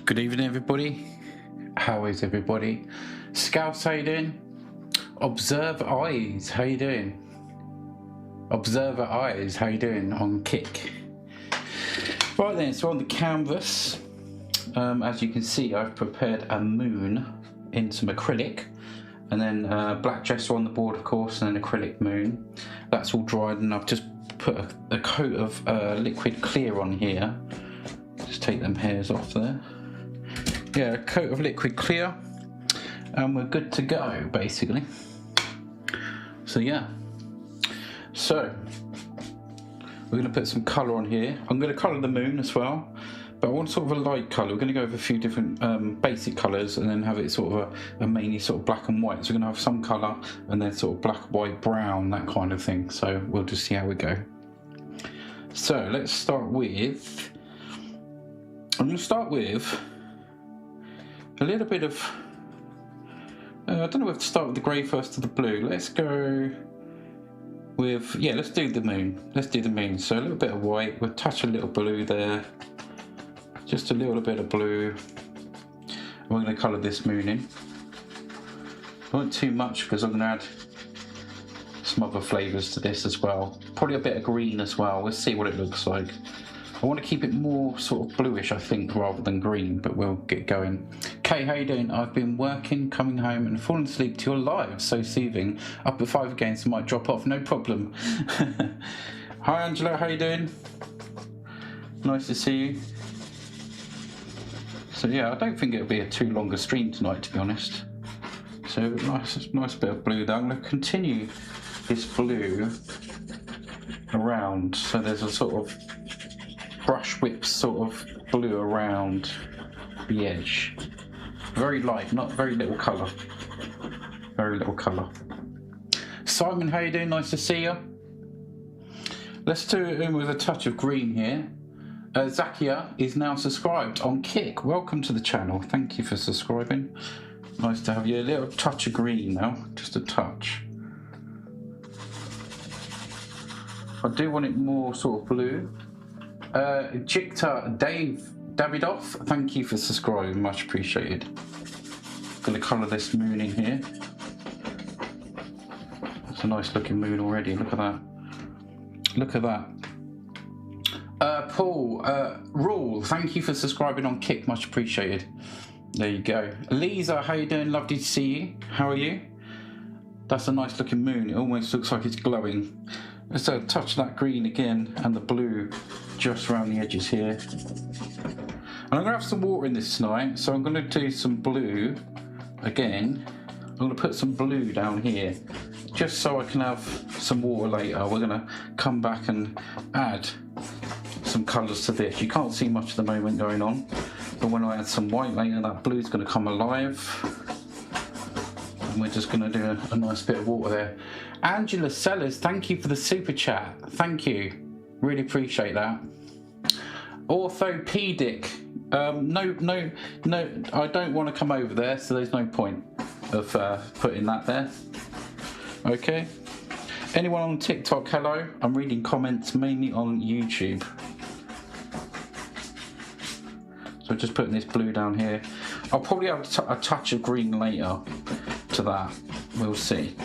Good evening, everybody. How is everybody? Scouts, how you doing? Observer Eyes, how you doing? Observer Eyes, how you doing on Kick? Right then, so on the canvas, as you can see, I've prepared a moon in some acrylic, and then black gesso on the board, of course, and an acrylic moon. That's all dried, and I've just put a coat of liquid clear on here. Just take them hairs off there. Yeah, a coat of liquid clear, and we're good to go, basically. So yeah, so we're going to put some colour on here. I'm going to colour the moon as well, but I want sort of a light colour. We're going to go over a few different basic colours, and then have it sort of a mainly sort of black and white. So we're going to have some colour, and then sort of black, white, brown, that kind of thing. So we'll just see how we go. So let's start with, I'm going to start with a little bit of, I don't know if to start with the grey first or the blue. Let's go with, yeah, let's do the moon. Let's do the moon. So a little bit of white, we'll touch a little blue there. Just a little bit of blue. And we're going to colour this moon in. Not too much because I'm going to add some other flavours to this as well. Probably a bit of green as well. We'll see what it looks like. I want to keep it more sort of bluish, I think, rather than green, but we'll get going. Kay, how you doing? I've been working, coming home and fallen asleep to your live. So soothing. Up at 5 again, so might drop off. No problem. Hi, Angela. How you doing? Nice to see you. So yeah, I don't think it'll be a too long a stream tonight, to be honest. So nice bit of blue there. I'm going to continue this blue around. So there's a sort of brush whip sort of blue around the edge. Very light, not very little colour. Very little colour. Simon, how you doing? Nice to see you. Let's do it with a touch of green here. Zakia is now subscribed on Kick. Welcome to the channel. Thank you for subscribing. Nice to have you. A little touch of green now, just a touch. I do want it more sort of blue. Jikta Davidoff, thank you for subscribing, much appreciated. Gonna colour this moon in here. It's a nice looking moon already, look at that. Look at that. Paul, Rule, thank you for subscribing on Kick, much appreciated. There you go. Lisa, how you doing? Lovely to see you. How are you? That's a nice looking moon, it almost looks like it's glowing. Let's touch that green again and the blue just around the edges here. And I'm going to have some water in this tonight, so I'm going to do some blue again. I'm going to put some blue down here just so I can have some water later. We're going to come back and add some colours to this. You can't see much at the moment going on, but when I add some white later, that blue is going to come alive. And we're just going to do a nice bit of water there. Angela Sellers, thank you for the super chat. Thank you. Really appreciate that. Orthopedic. No, I don't want to come over there, so there's no point of putting that there. Okay. Anyone on TikTok, hello. I'm reading comments mainly on YouTube. So just putting this blue down here. I'll probably have a touch of green later to that. We'll see.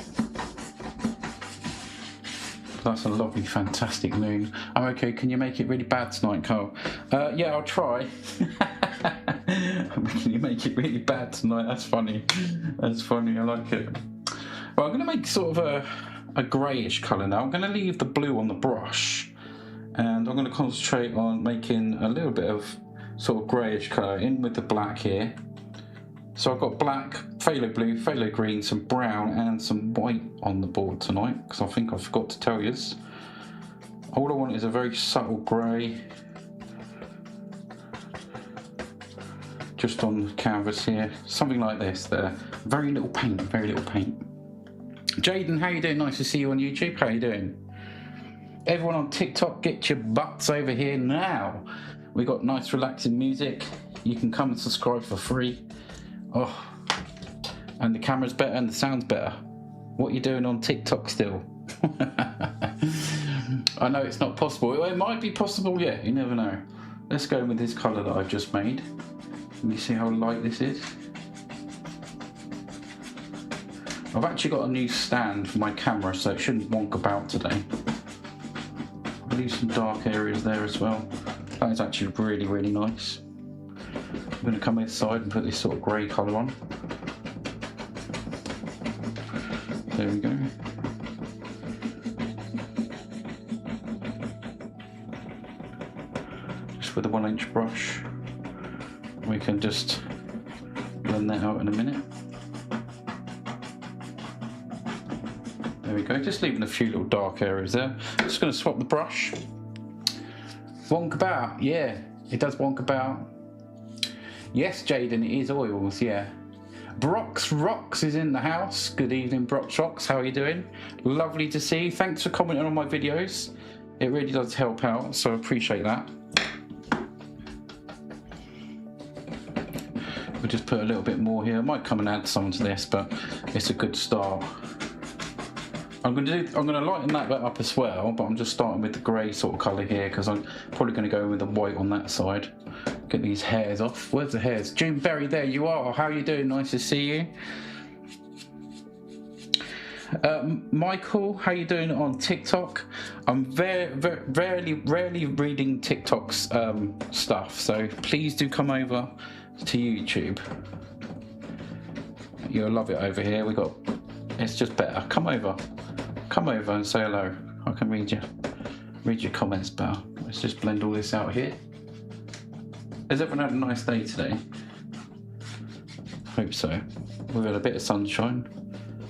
That's a lovely, fantastic moon. I'm okay. Can you make it really bad tonight, Carl? Yeah, I'll try. Can you make it really bad tonight? That's funny. That's funny. I like it. Well, I'm going to make sort of a greyish colour now. I'm going to leave the blue on the brush, and I'm going to concentrate on making a little bit of sort of greyish colour in with the black here. So I've got black, phthalo blue, phthalo green, some brown and some white on the board tonight, because I think I forgot to tell you. All I want is a very subtle grey, just on the canvas here, something like this there. Very little paint, very little paint. Jaden, how you doing? Nice to see you on YouTube. How you doing? Everyone on TikTok, get your butts over here now. We got nice relaxing music. You can come and subscribe for free. Oh, and the camera's better and the sound's better. What are you doing on TikTok still? I know it's not possible. It might be possible, yeah, you never know. Let's go with this colour that I've just made. Can you see how light this is? I've actually got a new stand for my camera, so it shouldn't wonk about today. I'll leave some dark areas there as well. That is actually really, really nice. I'm going to come inside and put this sort of grey colour on. There we go. Just with a 1-inch brush. We can just blend that out in a minute. There we go, just leaving a few little dark areas there. Just going to swap the brush. Wonk about, yeah, it does wonk about. Yes, Jaden, it is oils, yeah. Brox Rocks is in the house. Good evening, Brox Rocks, how are you doing? Lovely to see you. Thanks for commenting on my videos. It really does help out, so I appreciate that. We'll just put a little bit more here. I might come and add some to this, but it's a good start. I'm gonna lighten that bit up as well, but I'm just starting with the grey sort of colour here because I'm probably gonna go with the white on that side. Get these hairs off. Where's the hairs? June Berry, there you are. How are you doing? Nice to see you. Michael, how you doing on TikTok? I'm rarely reading TikTok's stuff, so please do come over to YouTube. You'll love it over here. It's just better. Come over and say hello. I can read your comments better. Let's just blend all this out here. Has everyone had a nice day today? Hope so. We've had a bit of sunshine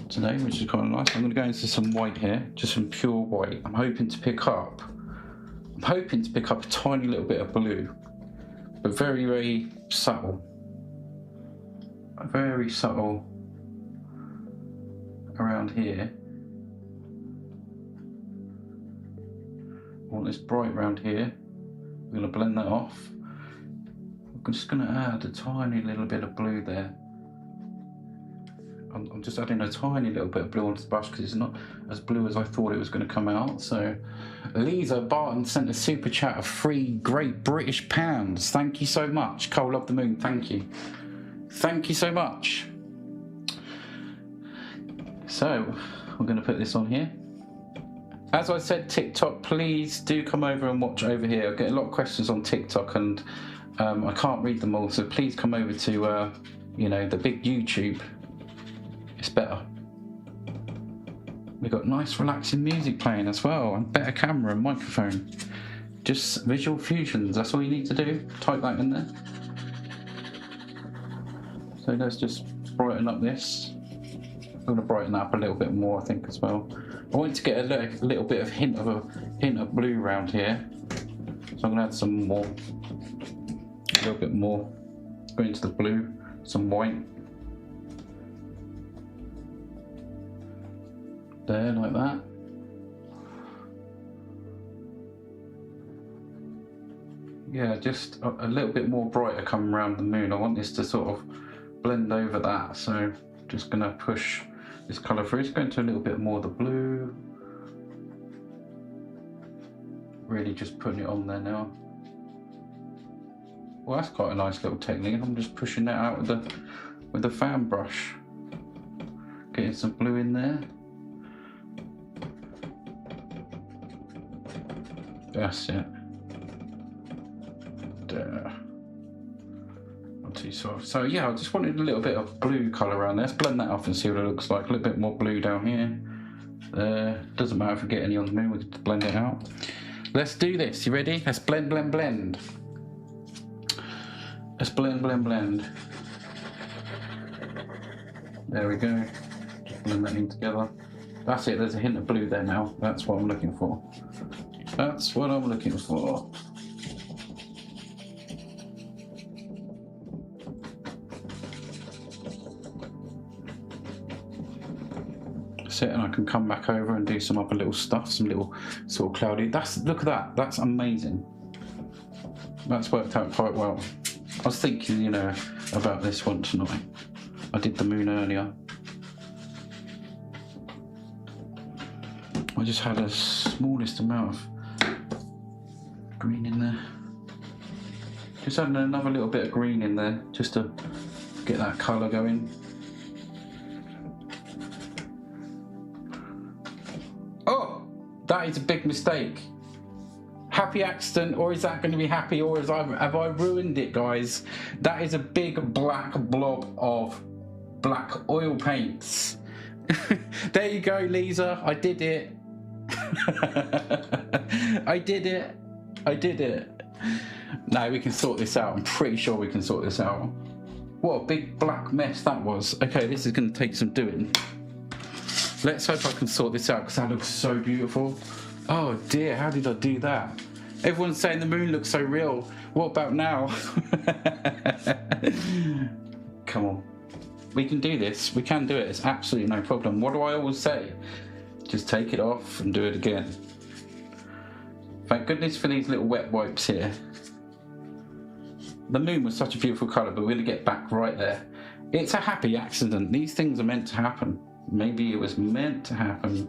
today, which is kind of nice. I'm going to go into some white here, just some pure white. I'm hoping to pick up a tiny little bit of blue, but very, very subtle. Very subtle around here. I want this bright around here. I'm going to blend that off. I'm just going to add a tiny little bit of blue there. I'm just adding a tiny little bit of blue onto the brush because it's not as blue as I thought it was going to come out. So, Lisa Barton sent a super chat of £3 Great British pounds. Thank you so much. Cole of the Moon, thank you. Thank you so much. So, I'm going to put this on here. As I said, TikTok, please do come over and watch over here. I get a lot of questions on TikTok and I can't read them all, so please come over to, the big YouTube. It's better. We've got nice relaxing music playing as well, and better camera and microphone. Just visual fusions, that's all you need to do. Type that in there. So let's just brighten up this. I'm going to brighten that up a little bit more, I think, as well. I want to get a little bit of hint of blue around here, so I'm going to add some more, a little bit more. Go into the blue, some white. There, like that. Yeah, just a little bit more brighter coming around the moon. I want this to sort of blend over that, so just going to push this colour through. It's going to a little bit more of the blue. Really just putting it on there now. Well, that's quite a nice little technique. I'm just pushing that out with the fan brush. Getting some blue in there. That's it. There. Not too soft. So yeah, I just wanted a little bit of blue colour around there. Let's blend that off and see what it looks like. A little bit more blue down here. There. Doesn't matter if we get any on the moon, we can blend it out. Let's do this. You ready? Let's blend, blend, blend. Let's blend, blend, blend. There we go. Just blend that in together. That's it. There's a hint of blue there now. That's what I'm looking for. That's what I'm looking for. That's it, and I can come back over and do some other little stuff, some little sort of cloudy. Look at that. That's amazing. That's worked out quite well. I was thinking, about this one tonight. I did the moon earlier. I just had a smallest amount of green in there. Just adding another little bit of green in there, just to get that colour going. Oh, that is a big mistake. Happy accident, or is that going to be happy, or have I ruined it, guys? That is a big black blob of black oil paints. There you go, Lisa. I did it. I did it. I did it. No, we can sort this out. I'm pretty sure we can sort this out. What a big black mess that was. Okay, this is going to take some doing. Let's hope I can sort this out, because that looks so beautiful. Oh dear, how did I do that? Everyone's saying the moon looks so real. What about now? Come on. We can do this. We can do it. It's absolutely no problem. What do I always say? Just take it off and do it again. Thank goodness for these little wet wipes here. The moon was such a beautiful colour, but we're going to get back right there. It's a happy accident. These things are meant to happen. Maybe it was meant to happen.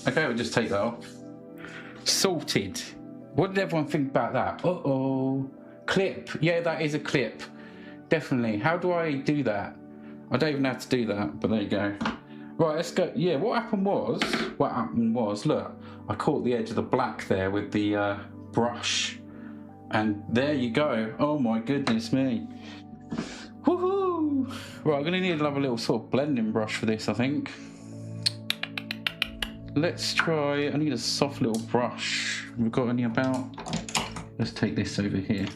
Okay, we'll just take that off. Sorted. What did everyone think about that? Uh-oh. Clip. Yeah, that is a clip. Definitely. How do I do that? I don't even have to do that, but there you go. Right, let's go. Yeah, what happened was, look, I caught the edge of the black there with the brush. And there you go. Oh my goodness me. Woohoo! Right, I'm going to need another little sort of blending brush for this, I think. Let's try, I need a soft little brush. Have we got any about? Let's take this over here.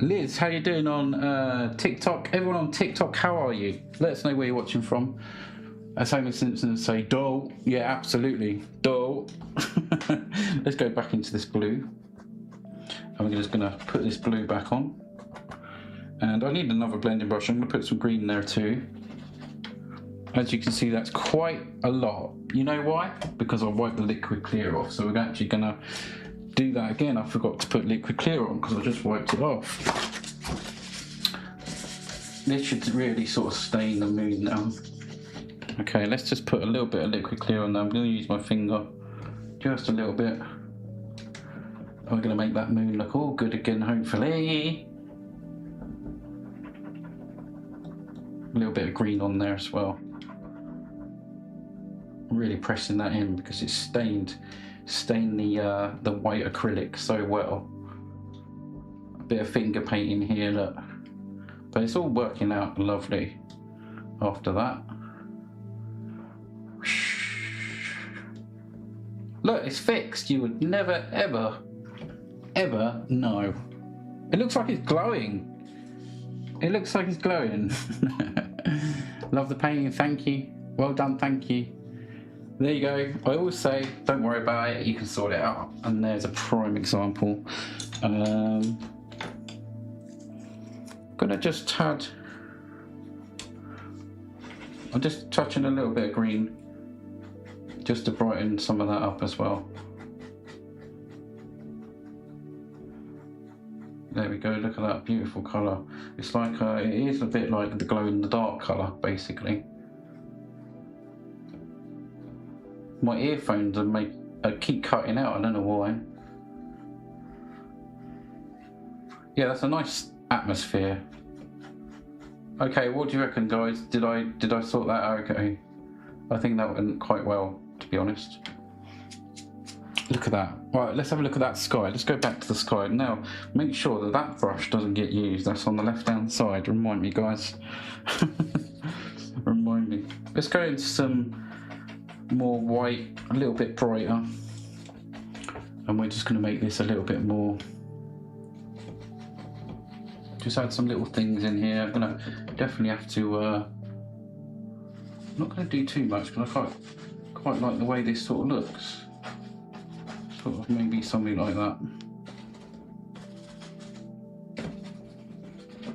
Liz, how you doing on TikTok? Everyone on TikTok, how are you? Let us know where you're watching from. As Homer Simpson say, doll. Yeah, absolutely, doll. Let's go back into this blue. And we're just going to put this blue back on. And I need another blending brush. I'm going to put some green in there too. As you can see, that's quite a lot. You know why? Because I wiped the liquid clear off. So we're actually going to do that again. I forgot to put liquid clear on because I just wiped it off. This should really sort of stain the moon now. Okay, let's just put a little bit of liquid clear on there. I'm going to use my finger, just a little bit. I'm going to make that moon look all good again, hopefully. A little bit of green on there as well. Really pressing that in because it's stained the white acrylic so well. A bit of finger painting here, look. But it's all working out lovely after that. Look, it's fixed. You would never, ever know. It looks like it's glowing. It looks like it's glowing. Love the painting, thank you. Well done, thank you. There you go. I always say, don't worry about it, you can sort it out. And there's a prime example. I'm gonna just add, I'm just touching a little bit of green just to brighten some of that up as well. There we go, look at that beautiful colour. It's like, it is a bit like the glow in the dark colour, basically. My earphones keep cutting out, I don't know why. Yeah, that's a nice atmosphere. Okay, what do you reckon, guys? Did I sort that out okay? I think that went quite well, to be honest. Look at that. Right, let's have a look at that sky. Let's go back to the sky. Now, make sure that that brush doesn't get used. That's on the left-hand side. Remind me, guys. Remind me. Let's go into some more white, a little bit brighter. And we're just going to make this a little bit more. Just add some little things in here. I'm going to definitely have to... I'm not going to do too much because I quite like the way this sort of looks. Sort of maybe something like that.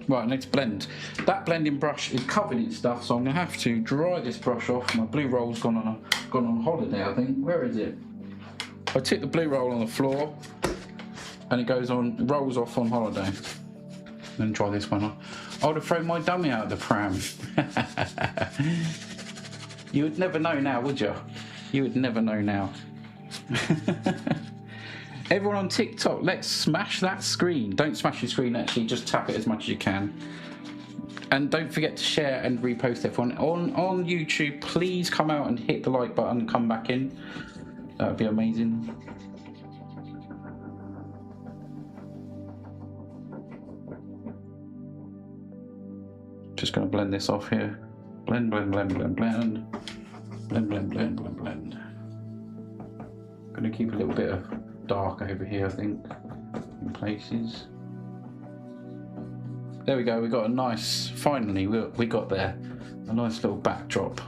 Right, let's blend. That blending brush is covered in stuff, so I'm going to have to dry this brush off. My blue roll's gone on holiday, I think. Where is it? I took the blue roll on the floor, and it rolls off on holiday. Then try this one off. I would have thrown my dummy out of the pram. You would never know now, would you? You would never know now. Everyone on TikTok, let's smash that screen. Don't smash your screen, actually, just tap it as much as you can. And don't forget to share and repost everyone. On YouTube, please come out and hit the like button and come back in. That would be amazing. Just going to blend this off here. Blend, blend, blend, blend, blend. Blend, blend, blend, blend, blend. Going to keep a little bit of dark over here, I think, in places. There we go, we got a nice, finally we got there, a nice little backdrop.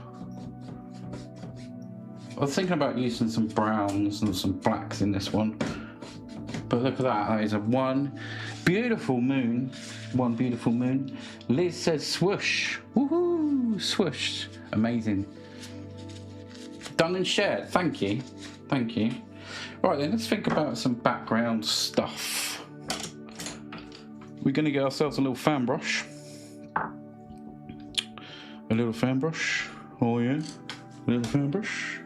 I was thinking about using some browns and some blacks in this one, but look at that, that is a one beautiful moon. Liz says swoosh, woohoo, swoosh, amazing. Done and shared, thank you. Right then, let's think about some background stuff. We're going to get ourselves a little fan brush. Oh yeah, a little fan brush.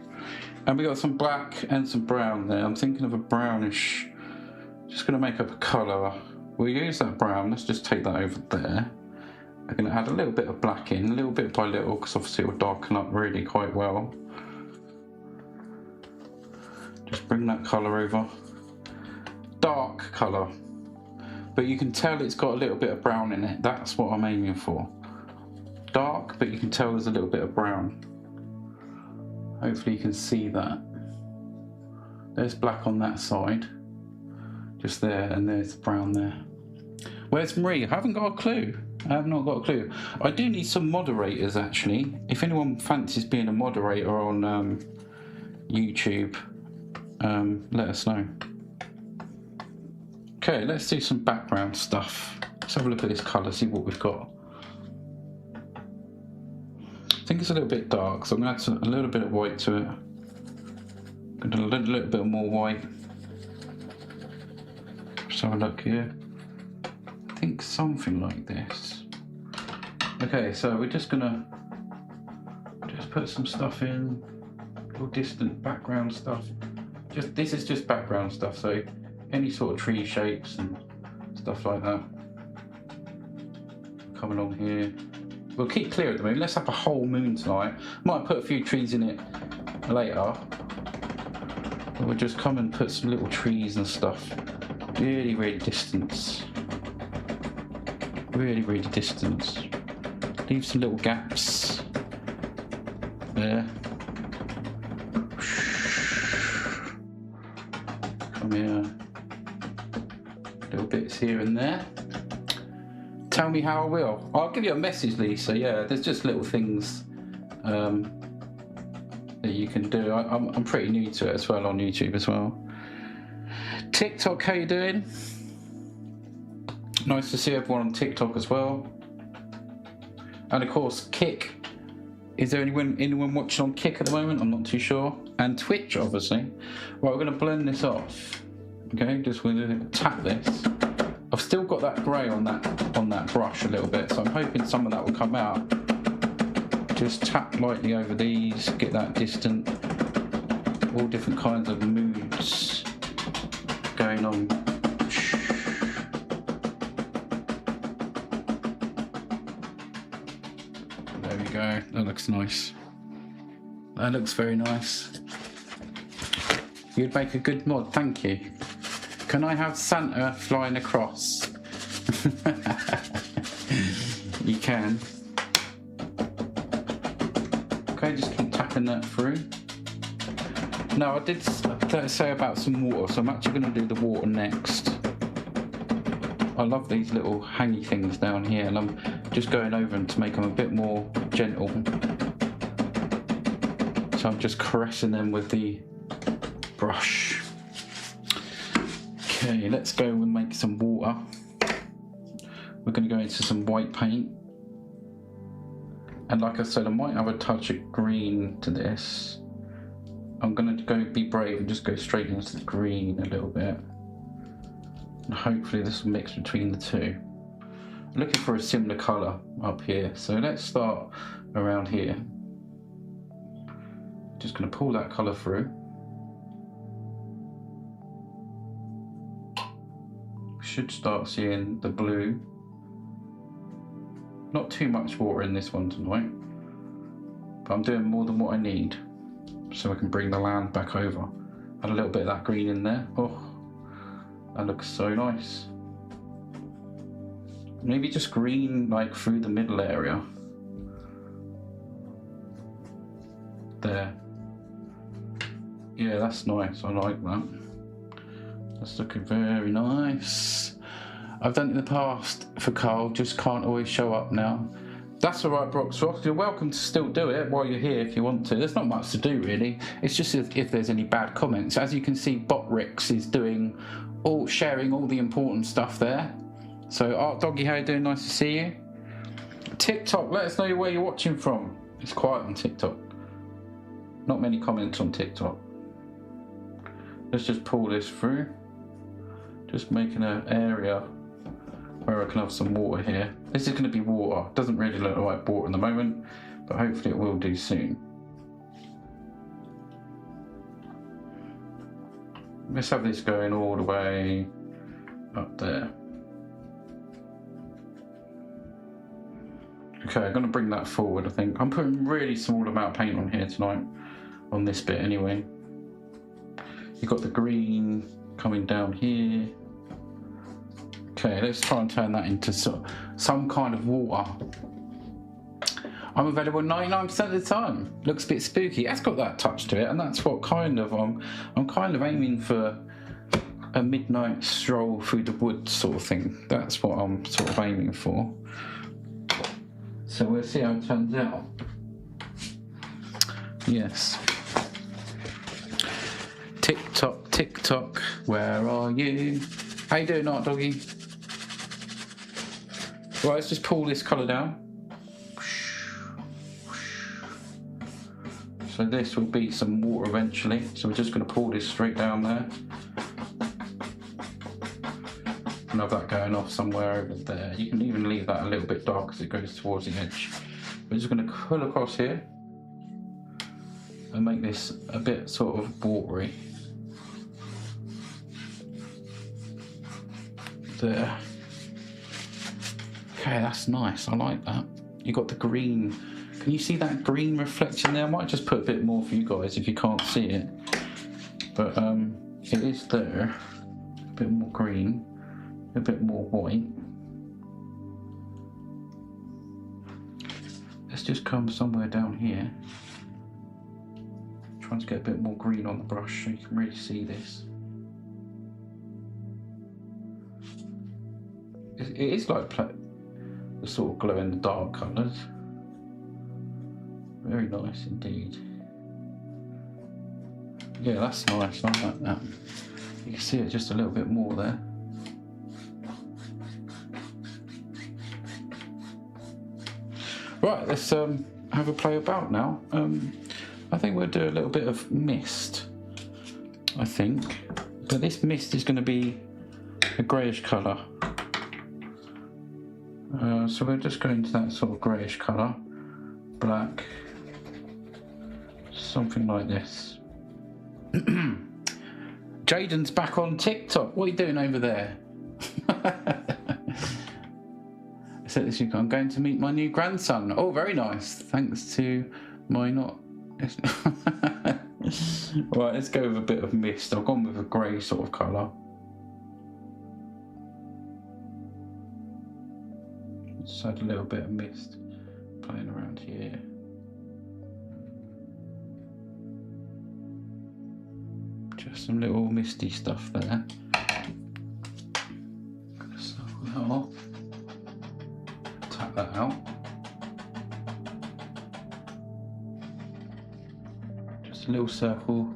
And we got some black and some brown there. I'm thinking of a brownish. Just going to make up a colour. We'll use that brown. Let's just take that over there. I'm going to add a little bit of black in, a little bit by little, because obviously it will darken up really quite well. Just bring that colour over. Dark colour. But you can tell it's got a little bit of brown in it. That's what I'm aiming for. Dark, but you can tell there's a little bit of brown. Hopefully you can see that. There's black on that side. Just there, and there's brown there. Where's Marie? I haven't got a clue. I have not got a clue. I do need some moderators, actually. If anyone fancies being a moderator on YouTube, let us know. Okay, let's do some background stuff. Let's have a look at this colour, see what we've got. I think it's a little bit dark, so I'm going to add a little bit of white to it. I'm going to do a little bit more white. Just have a look here. I think something like this. Okay, so we're just going to put some stuff in. Little distant background stuff. This is just background stuff, so any sort of tree shapes and stuff like that. Come along here. We'll keep clear at the moon. Let's have a whole moon tonight. Might put a few trees in it later. But we'll just come and put some little trees and stuff. Really, really distant. Really, really distant. Leave some little gaps there. Come here. Little bits here and there. Tell me how I will. I'll give you a message, Lisa. Yeah, there's just little things that you can do. I'm pretty new to it as well on YouTube as well. TikTok, how you doing? Nice to see everyone on TikTok as well. And of course, Kick. Is there anyone watching on Kick at the moment? I'm not too sure. And Twitch, obviously. Right, we're going to blend this off. Okay, just we're going to tap this. I've still got that grey on that brush a little bit, so I'm hoping some of that will come out. Just tap lightly over these, get that distant. All different kinds of moods going on. There we go. That looks nice. That looks very nice. You'd make a good mod, thank you. Can I have Santa flying across? You can. Okay, just keep tapping that through. Now I did say about some water, so I'm actually going to do the water next. I love these little hangy things down here, and I'm just going over them to make them a bit more gentle. So I'm just caressing them with the brush. Okay, let's go and make some water. We're going to go into some white paint. And like I said, I might have a touch of green to this. I'm going to go be brave and just go straight into the green a little bit. And hopefully this will mix between the two. I'm looking for a similar colour up here. So let's start around here. Just going to pull that colour through. should start seeing the blue. Not too much water in this one tonight, but I'm doing more than what I need so I can bring the land back over. Add a little bit of that green in there. Oh, that looks so nice. Maybe just green like through the middle area. There. Yeah, that's nice. I like that. That's looking very nice. I've done it in the past for Carl, just can't always show up now. That's alright, Brox Rock. You're welcome to still do it while you're here if you want to. There's not much to do really. It's just if there's any bad comments. As you can see, Botrix is sharing all the important stuff there. So Art Doggy, how you doing? Nice to see you. TikTok, let us know where you're watching from. It's quiet on TikTok. Not many comments on TikTok. Let's just pull this through. Just making an area where I can have some water here. This is going to be water. Doesn't really look like water at the moment, but hopefully it will do soon. Let's have this going all the way up there. Okay, I'm going to bring that forward, I think. I'm putting a really small amount of paint on here tonight, on this bit anyway. You've got the green coming down here. Okay, let's try and turn that into some kind of water. I'm available 99% of the time. Looks a bit spooky. It's got that touch to it, and that's what kind of I'm kind of aiming for, a midnight stroll through the woods sort of thing. That's what I'm sort of aiming for. So we'll see how it turns out. Yes. TikTok, TikTok, where are you? How you doing, Art Doggy? Right, let's just pull this colour down. So this will be some water eventually. So we're just going to pull this straight down there. And have that going off somewhere over there. You can even leave that a little bit dark as it goes towards the edge. We're just going to pull across here and make this a bit sort of watery. There. Okay, that's nice. I like that. You got the green. Can you see that green reflection there? I might just put a bit more for you guys if you can't see it. But it is there. A bit more green, a bit more white. Let's just come somewhere down here. Trying to get a bit more green on the brush so you can really see this. It is like the sort of glow in the dark colours. Very nice indeed. Yeah, that's nice. I like that. You can see it just a little bit more there. Right, let's have a play about now. I think we'll do a little bit of mist. I think, but this mist is going to be a greyish colour. So we'll just go into that sort of greyish colour, black, something like this. Jaden's back on TikTok. What are you doing over there? So this week I'm going to meet my new grandson. Oh, very nice. Thanks to my not. Right, let's go with a bit of mist. I've gone with a grey sort of colour. Just add a little bit of mist playing around here. Just some little misty stuff there. So I'll tap that out. Just a little circle.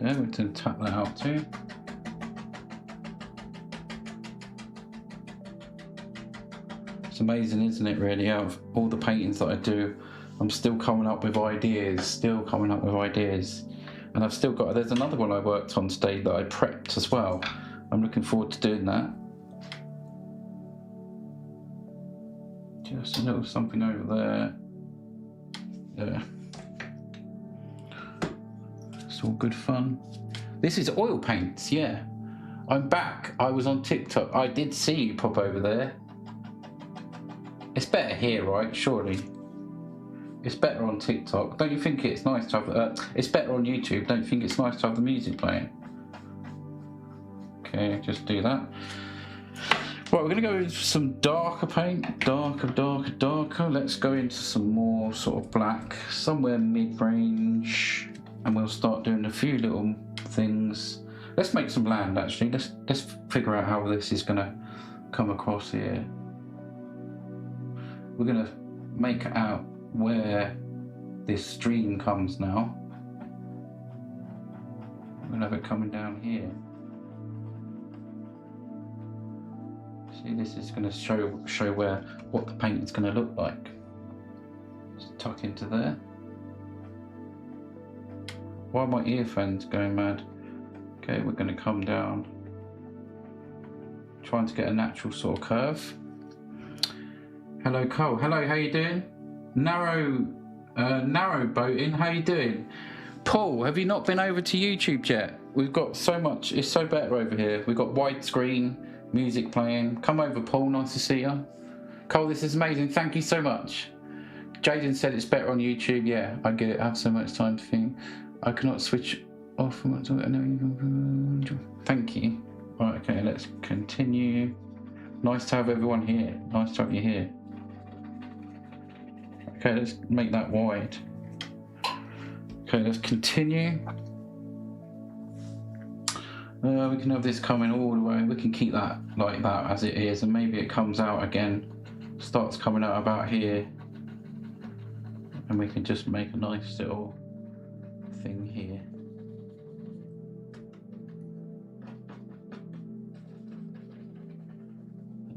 There, we can tap that out too. It's amazing, isn't it, really? Out of all the paintings that I do, I'm still coming up with ideas, And I've still got, there's another one I worked on today that I prepped as well. I'm looking forward to doing that. Just a little something over there. There. It's all good fun. This is oil paints, yeah. I'm back. I was on TikTok. I did see you pop over there. It's better here, right? Surely. It's better on TikTok. Don't you think it's nice to have... it's better on YouTube. Don't you think it's nice to have the music playing? Okay, just do that. Right, we're going to go with some darker paint. Darker. Let's go into some more sort of black. Somewhere mid-range. And we'll start doing a few little things. Let's make some land, actually. Let's figure out how this is going to come across here. We're going to make out where this stream comes now. We're going to have it coming down here. See, this is going to show what the paint is going to look like. Just tuck into there. Why are my earphones going mad? Okay, we're going to come down, trying to get a natural sort of curve. Hello, Cole. Hello, how you doing? Narrow boating. How you doing? Paul, have you not been over to YouTube yet? We've got so much. It's so better over here. We've got widescreen music playing. Come over, Paul. Nice to see you. Cole, this is amazing. Thank you so much. Jaden said it's better on YouTube. Yeah, I get it. I have so much time to think. I cannot switch off. Thank you. Right, okay, let's continue. Nice to have everyone here. Nice to have you here. Okay, let's make that wide. Okay, let's continue. We can have this coming all the way. We can keep that like that as it is, and maybe it comes out again. Starts coming out about here. And we can just make a nice little thing here.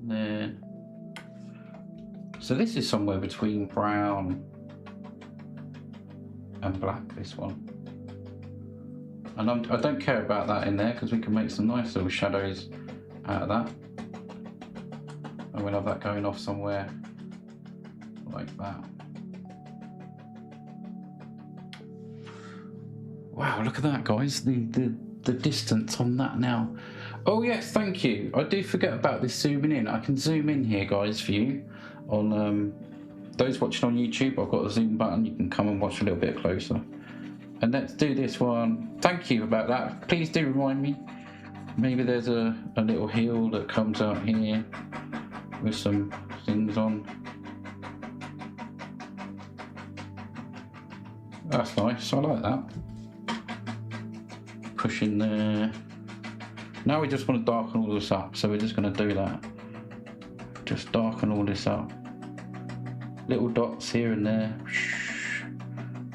And then, so this is somewhere between brown and black, this one. And I don't care about that in there because we can make some nice little shadows out of that. And we'll have that going off somewhere like that. Wow, look at that, guys. The distance on that now. Oh yes, thank you. I do forget about this zooming in. I can zoom in here, guys, for you. On those watching on YouTube, I've got a zoom button. You can come and watch a little bit closer. And let's do this one. Thank you about that. Please do remind me. Maybe there's a little hill that comes out here with some things on. That's nice. I like that. Push in there. Now we just want to darken all this up, so we're just going to do that. Just darken all this up. Little dots here and there.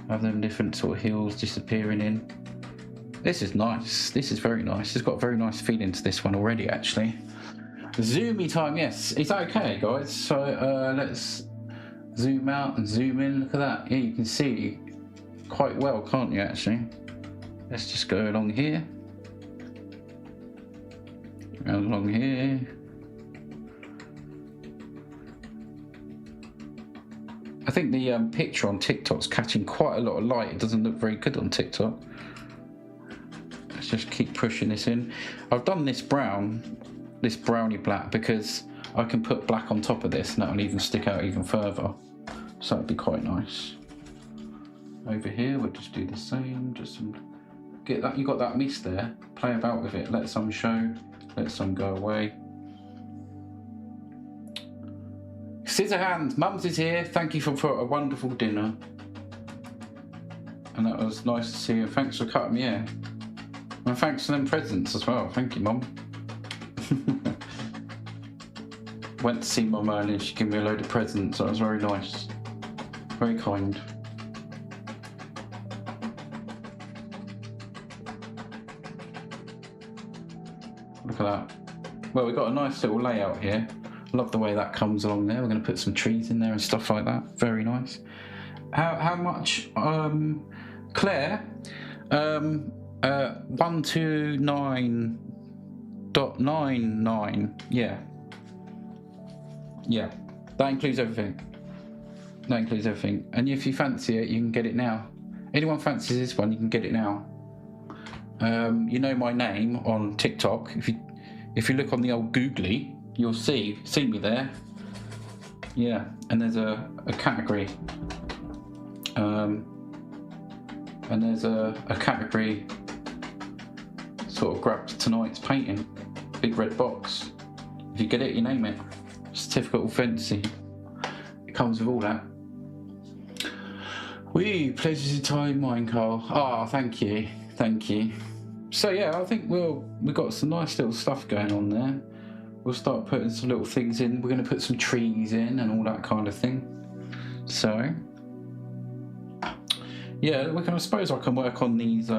Have them different sort of hills disappearing in. This is nice. This is very nice. It's got a very nice feeling to this one already, actually. Zoomy time, yes. Is that okay, guys? So let's zoom out and zoom in. Look at that. Yeah, you can see quite well, can't you, actually? Let's just go along here. And along here. I think the picture on TikTok's catching quite a lot of light. It doesn't look very good on TikTok. Let's just keep pushing this in. I've done this brown, this browny black, because I can put black on top of this and that'll even stick out even further. So that'd be quite nice. Over here, we'll just do the same. Just some, get that. You got that mist there. Play about with it. Let some show. Let some go away. Scissor hands, Mums is here. Thank you for a wonderful dinner. And that was nice to see you. Thanks for cutting me hair. And thanks for them presents as well. Thank you, Mum. Went to see Mum earlier. She gave me a load of presents. That was very nice. Very kind. Look at that. Well, we've got a nice little layout here. Love the way that comes along there. We're going to put some trees in there and stuff like that. Very nice. How much? Claire? 129.99. Yeah. Yeah. That includes everything. That includes everything. And if you fancy it, you can get it now. Anyone fancies this one, you can get it now. You know my name on TikTok. If you if you look on the old Googly, you'll see me there. Yeah, and there's a category. And there's a category sort of grabbed tonight's painting. Big red box. If you get it, you name it. Certificate of authenticity. It comes with all that. Wee, pleasure's entirely mine, Carl. Oh, thank you. Thank you. So yeah, I think we've got some nice little stuff going on there. We'll start putting some little things in. We're going to put some trees in and all that kind of thing. So yeah, I suppose I can work on these.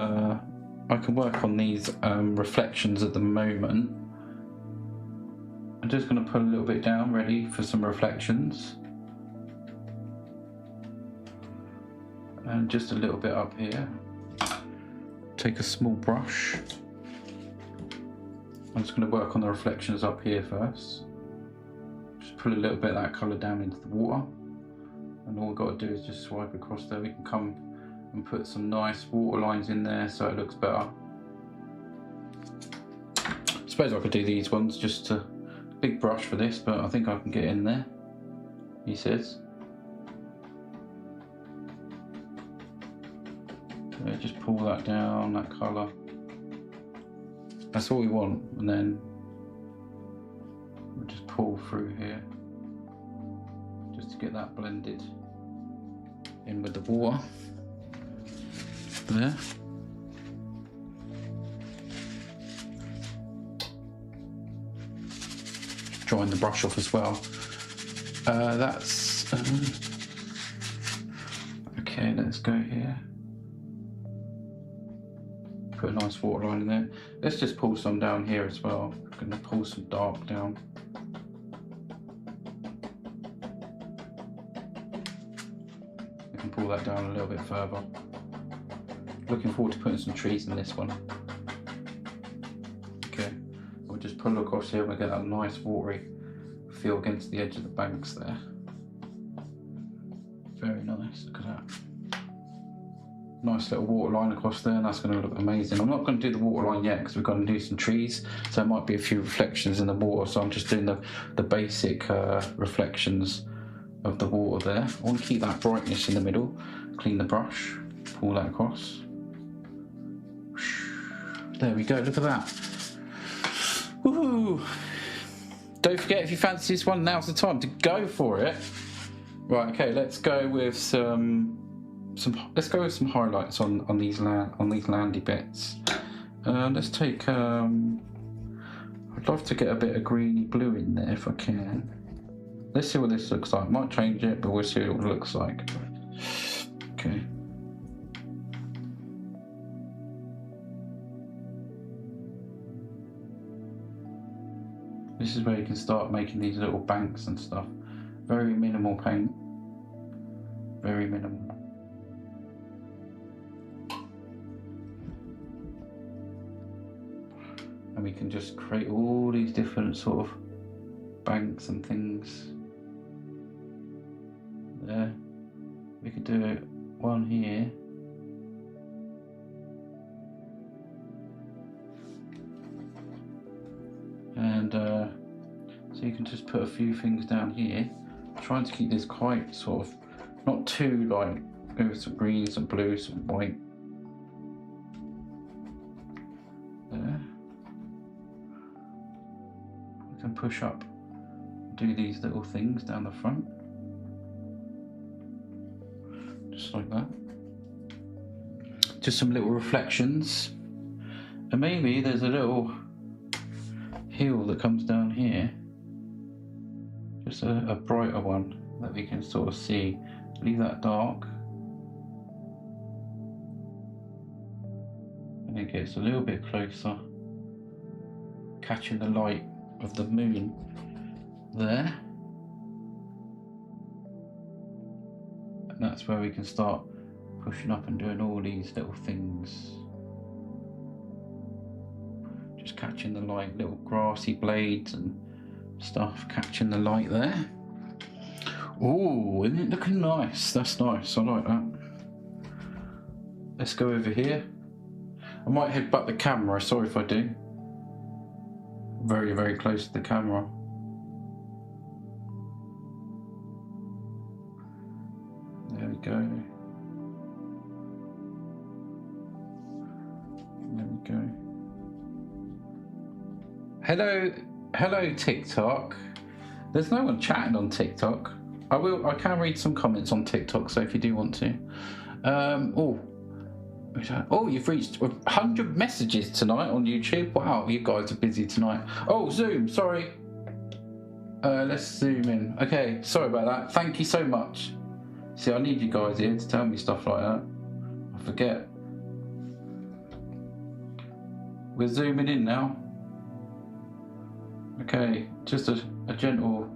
Reflections at the moment. I'm just going to put a little bit down, ready for some reflections, and just a little bit up here. Take a small brush. I'm just going to work on the reflections up here first. Just put a little bit of that colour down into the water, and all we've got to do is just swipe across there. We can come and put some nice water lines in there so it looks better. I suppose I could do these ones, just a big brush for this, but I think I can get in there, he says. So just pull that down, that colour. That's all we want, and then we'll just pull through here just to get that blended in with the water. There. Drying the brush off as well. That's okay. Let's go here. Put a nice water line in there. Let's just pull some down here as well. I'm going to pull some dark down. I can pull that down a little bit further. Looking forward to putting some trees in this one. Okay, we'll just pull across here and we'll get that nice watery feel against the edge of the banks there. Very nice, look at that. Nice little water line across there, and that's going to look amazing. I'm not going to do the water line yet because we're going to do some trees, so there might be a few reflections in the water, so I'm just doing the basic reflections of the water there. I want to keep that brightness in the middle. Clean the brush, pull that across. There we go, look at that. Woohoo! Don't forget, if you fancy this one, now's the time to go for it. Right, okay, let's go with some highlights on these landy bits. Let's take I'd love to get a bit of greeny blue in there if I can. Let's see what this looks like. Might change it, but we'll see what it looks like. Okay. This is where you can start making these little banks and stuff. Very minimal paint. Very minimal. And we can just create all these different sort of banks and things. There. We could do one here. And so you can just put a few things down here. Trying to keep this quite sort of, not too like, go with some green, some blue, some white. There. We can push up, do these little things down the front. Just like that. Just some little reflections. And maybe there's a little hill that comes down here, just a brighter one that we can sort of see. Leave that dark, and it gets a little bit closer, catching the light of the moon there, and that's where we can start pushing up and doing all these little things. Catching the light, little grassy blades and stuff, catching the light there. Oh, isn't it looking nice? That's nice, I like that. Let's go over here. I might headbutt the camera, sorry if I do. very, very close to the camera. There we go. There we go. Hello TikTok. There's no one chatting on TikTok. I can read some comments on TikTok, so if you do want to. Oh, you've reached 100 messages tonight on YouTube. Wow, you guys are busy tonight. Oh, Zoom, sorry. Let's zoom in. Okay, sorry about that. Thank you so much. See, I need you guys here to tell me stuff like that. I forget. We're zooming in now. Okay, just a gentle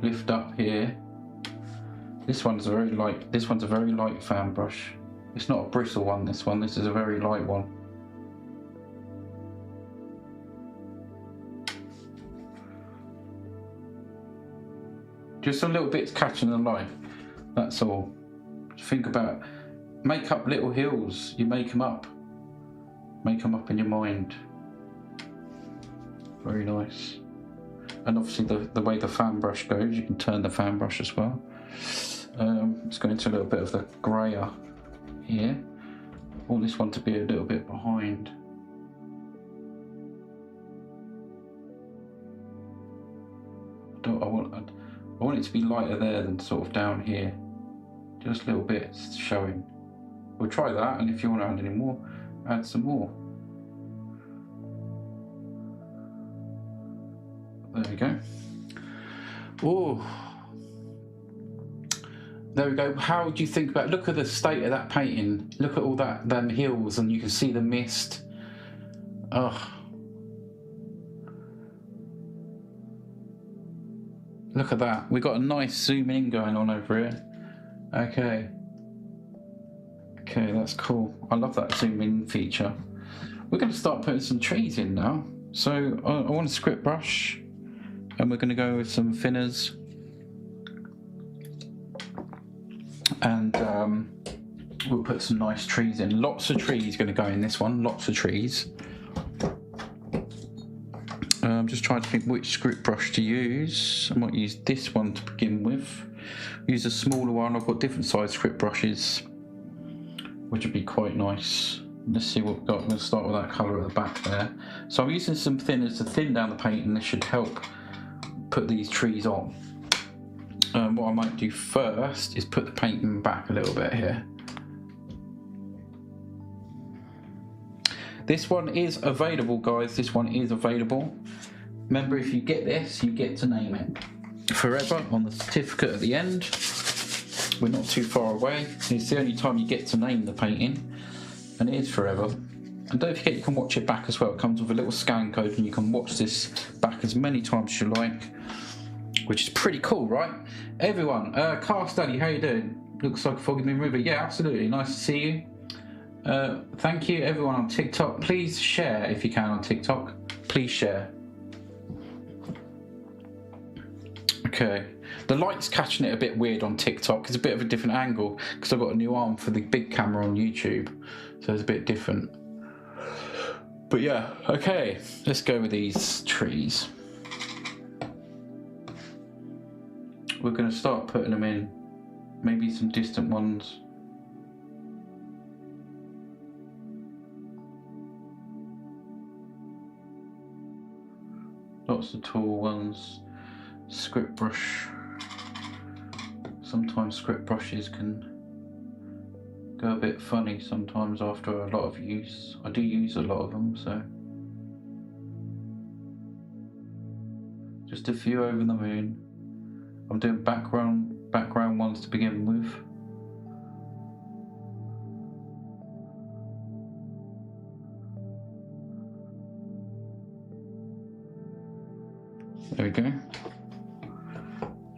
lift up here. This one's a very light fan brush. It's not a bristle one, this one. This is a very light one. Just some little bits catching the light. That's all. Think about it. Make up little hills. You make them up. Make them up in your mind. Very nice. And obviously the way the fan brush goes, you can turn the fan brush as well. Let's go into a little bit of the grayer here. I want this one to be a little bit behind. I want it to be lighter there than sort of down here. Just little bits showing. We'll try that, and if you want to add any more, add some more. There we go. Oh, there we go. How do you think about? Look at the state of that painting. Look at all that them hills, and you can see the mist. Oh, look at that. We got a nice zoom in going on over here. Okay. Okay, that's cool. I love that zoom in feature. We're going to start putting some trees in now. So I want a script brush. And we're going to go with some thinners, and we'll put some nice trees in. Lots of trees going to go in this one, lots of trees. I'm just trying to think which script brush to use. I might use this one to begin with. Use a smaller one. I've got different size script brushes, which would be quite nice. Let's see what we've got. We'll start with that colour at the back there. So I'm using some thinners to thin down the paint, and this should help put these trees on. What I might do first is put the painting back a little bit here. This one is available, guys. This one is available. Remember, if you get this, you get to name it forever on the certificate at the end. We're not too far away. It's the only time you get to name the painting, and it is forever. And don't forget, you can watch it back as well. It comes with a little scan code, and you can watch this back as many times as you like, which is pretty cool, right? Everyone, Car Study, how you doing? Looks like a foggy moon river. Yeah, absolutely. Nice to see you. Thank you, everyone on TikTok. Please share if you can on TikTok. Please share. Okay. The light's catching it a bit weird on TikTok. It's a bit of a different angle because I've got a new arm for the big camera on YouTube, so it's a bit different. But yeah, okay, let's go with these trees. We're going to start putting them in, maybe some distant ones. Lots of tall ones. Script brush. Sometimes script brushes can go a bit funny sometimes after a lot of use. I do use a lot of them, so just a few over the moon. I'm doing background ones to begin with. There we go.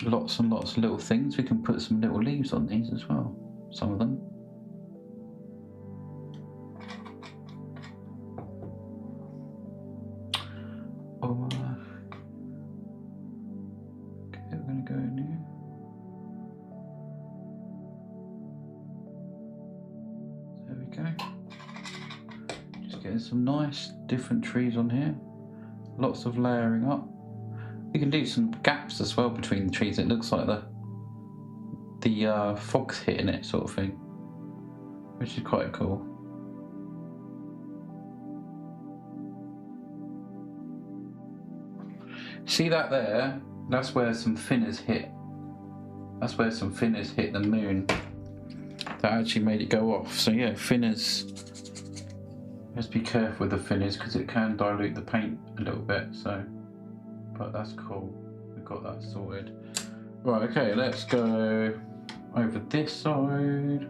Lots and lots of little things. We can put some little leaves on these as well, some of them. Okay, we're going to go in here. There we go. Just getting some nice different trees on here. lots of layering up. You can do some gaps as well between the trees. It looks like the fog's hitting it, sort of thing, which is quite cool. See that there? That's where some thinners hit. That's where some thinners hit the moon. That actually made it go off. So yeah, thinners. Just be careful with the thinners because it can dilute the paint a little bit. So, but that's cool. We've got that sorted. Right. Okay. Let's go over this side.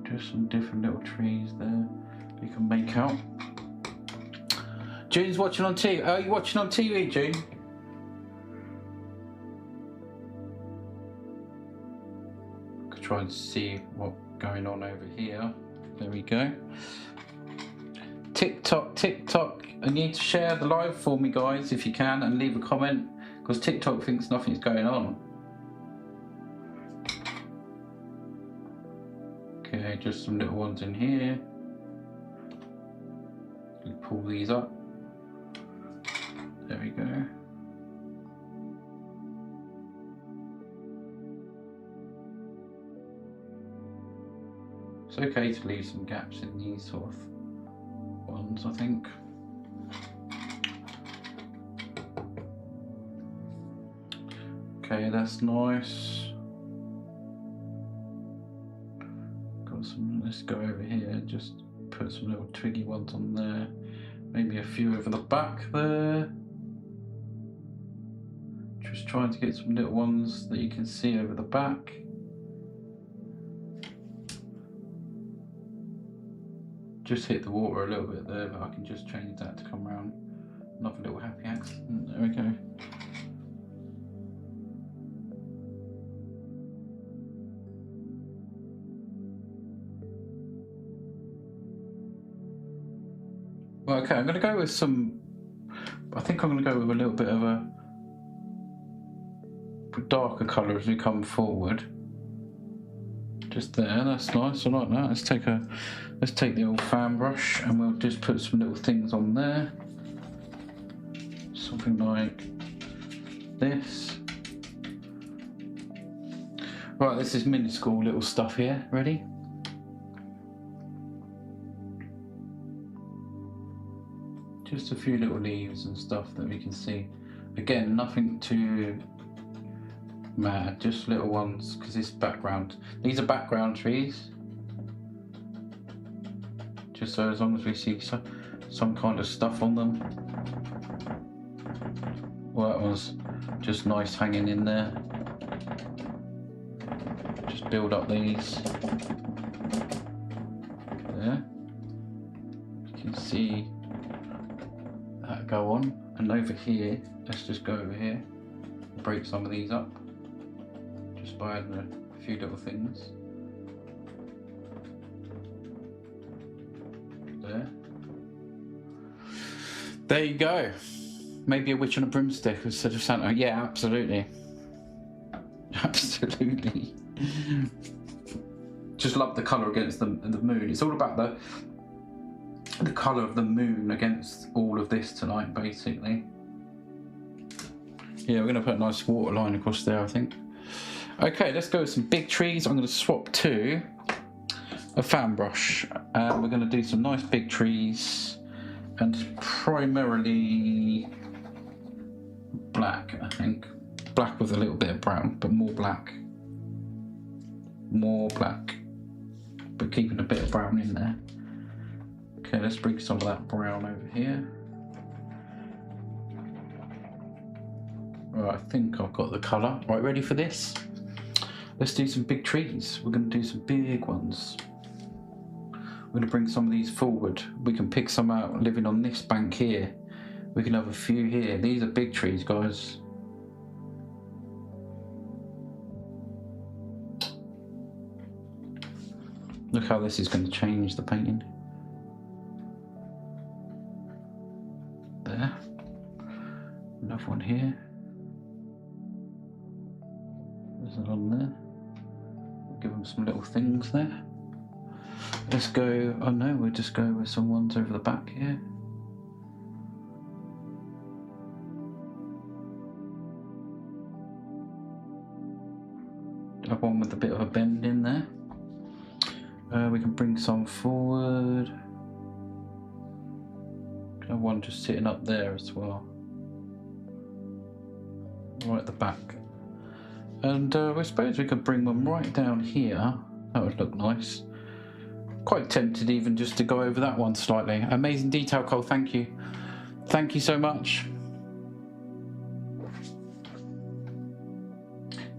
Just some different little trees there you can make out. June's watching on TV. Are you watching on TV, June? Could try and see what's going on over here. There we go. TikTok. I need to share the live for me, guys, if you can, and leave a comment because TikTok thinks nothing's going on. Okay, just some little ones in here. We pull these up. There we go. It's okay to leave some gaps in these sort of ones, I think. Okay, that's nice. Let's go over here and just put some little twiggy ones on there. Maybe a few over the back there. Just trying to get some little ones that you can see over the back. Just hit the water a little bit there, but I can just change that to come around. Another little happy accident. There we go. Well, okay, I'm going to go with some. I think I'm going to go with a little bit of a darker colour as we come forward. Just there, that's nice. I like that. Let's take the old fan brush and we'll just put some little things on there. Something like this. Right, this is minuscule little stuff here. Ready? Just a few little leaves and stuff that we can see. Again, nothing too mad, just little ones because it's background. These are background trees. Just so as long as we see some kind of stuff on them. Well, that was just nice hanging in there. Just build up these. There. You can see that go on. And over here, let's just go over here and break some of these up. Just by adding a few little things. There you go. Maybe a witch on a broomstick instead of Santa. Yeah, absolutely. Absolutely. Just love the colour against the moon. It's all about the colour of the moon against all of this tonight, basically. Yeah, we're going to put a nice water line across there, I think. Okay, let's go with some big trees. I'm going to swap to a fan brush. We're going to do some nice big trees and primarily black, I think. Black with a little bit of brown, but more black. More black, but keeping a bit of brown in there. Okay, let's bring some of that brown over here. Right, I think I've got the colour. Right, ready for this? Let's do some big trees. We're going to do some big ones. We're going to bring some of these forward. We can pick some out living on this bank here. We can have a few here. These are big trees, guys. Look how this is going to change the painting. There. Another one here. There's it on there. We'll give them some little things there. Let's go, oh no, we'll just go with some ones over the back here. Have one with a bit of a bend in there. We can bring some forward. Have one just sitting up there as well. Right at the back. And I suppose we could bring one right down here. That would look nice. Quite tempted even just to go over that one slightly. Amazing detail, Cole, thank you. Thank you so much.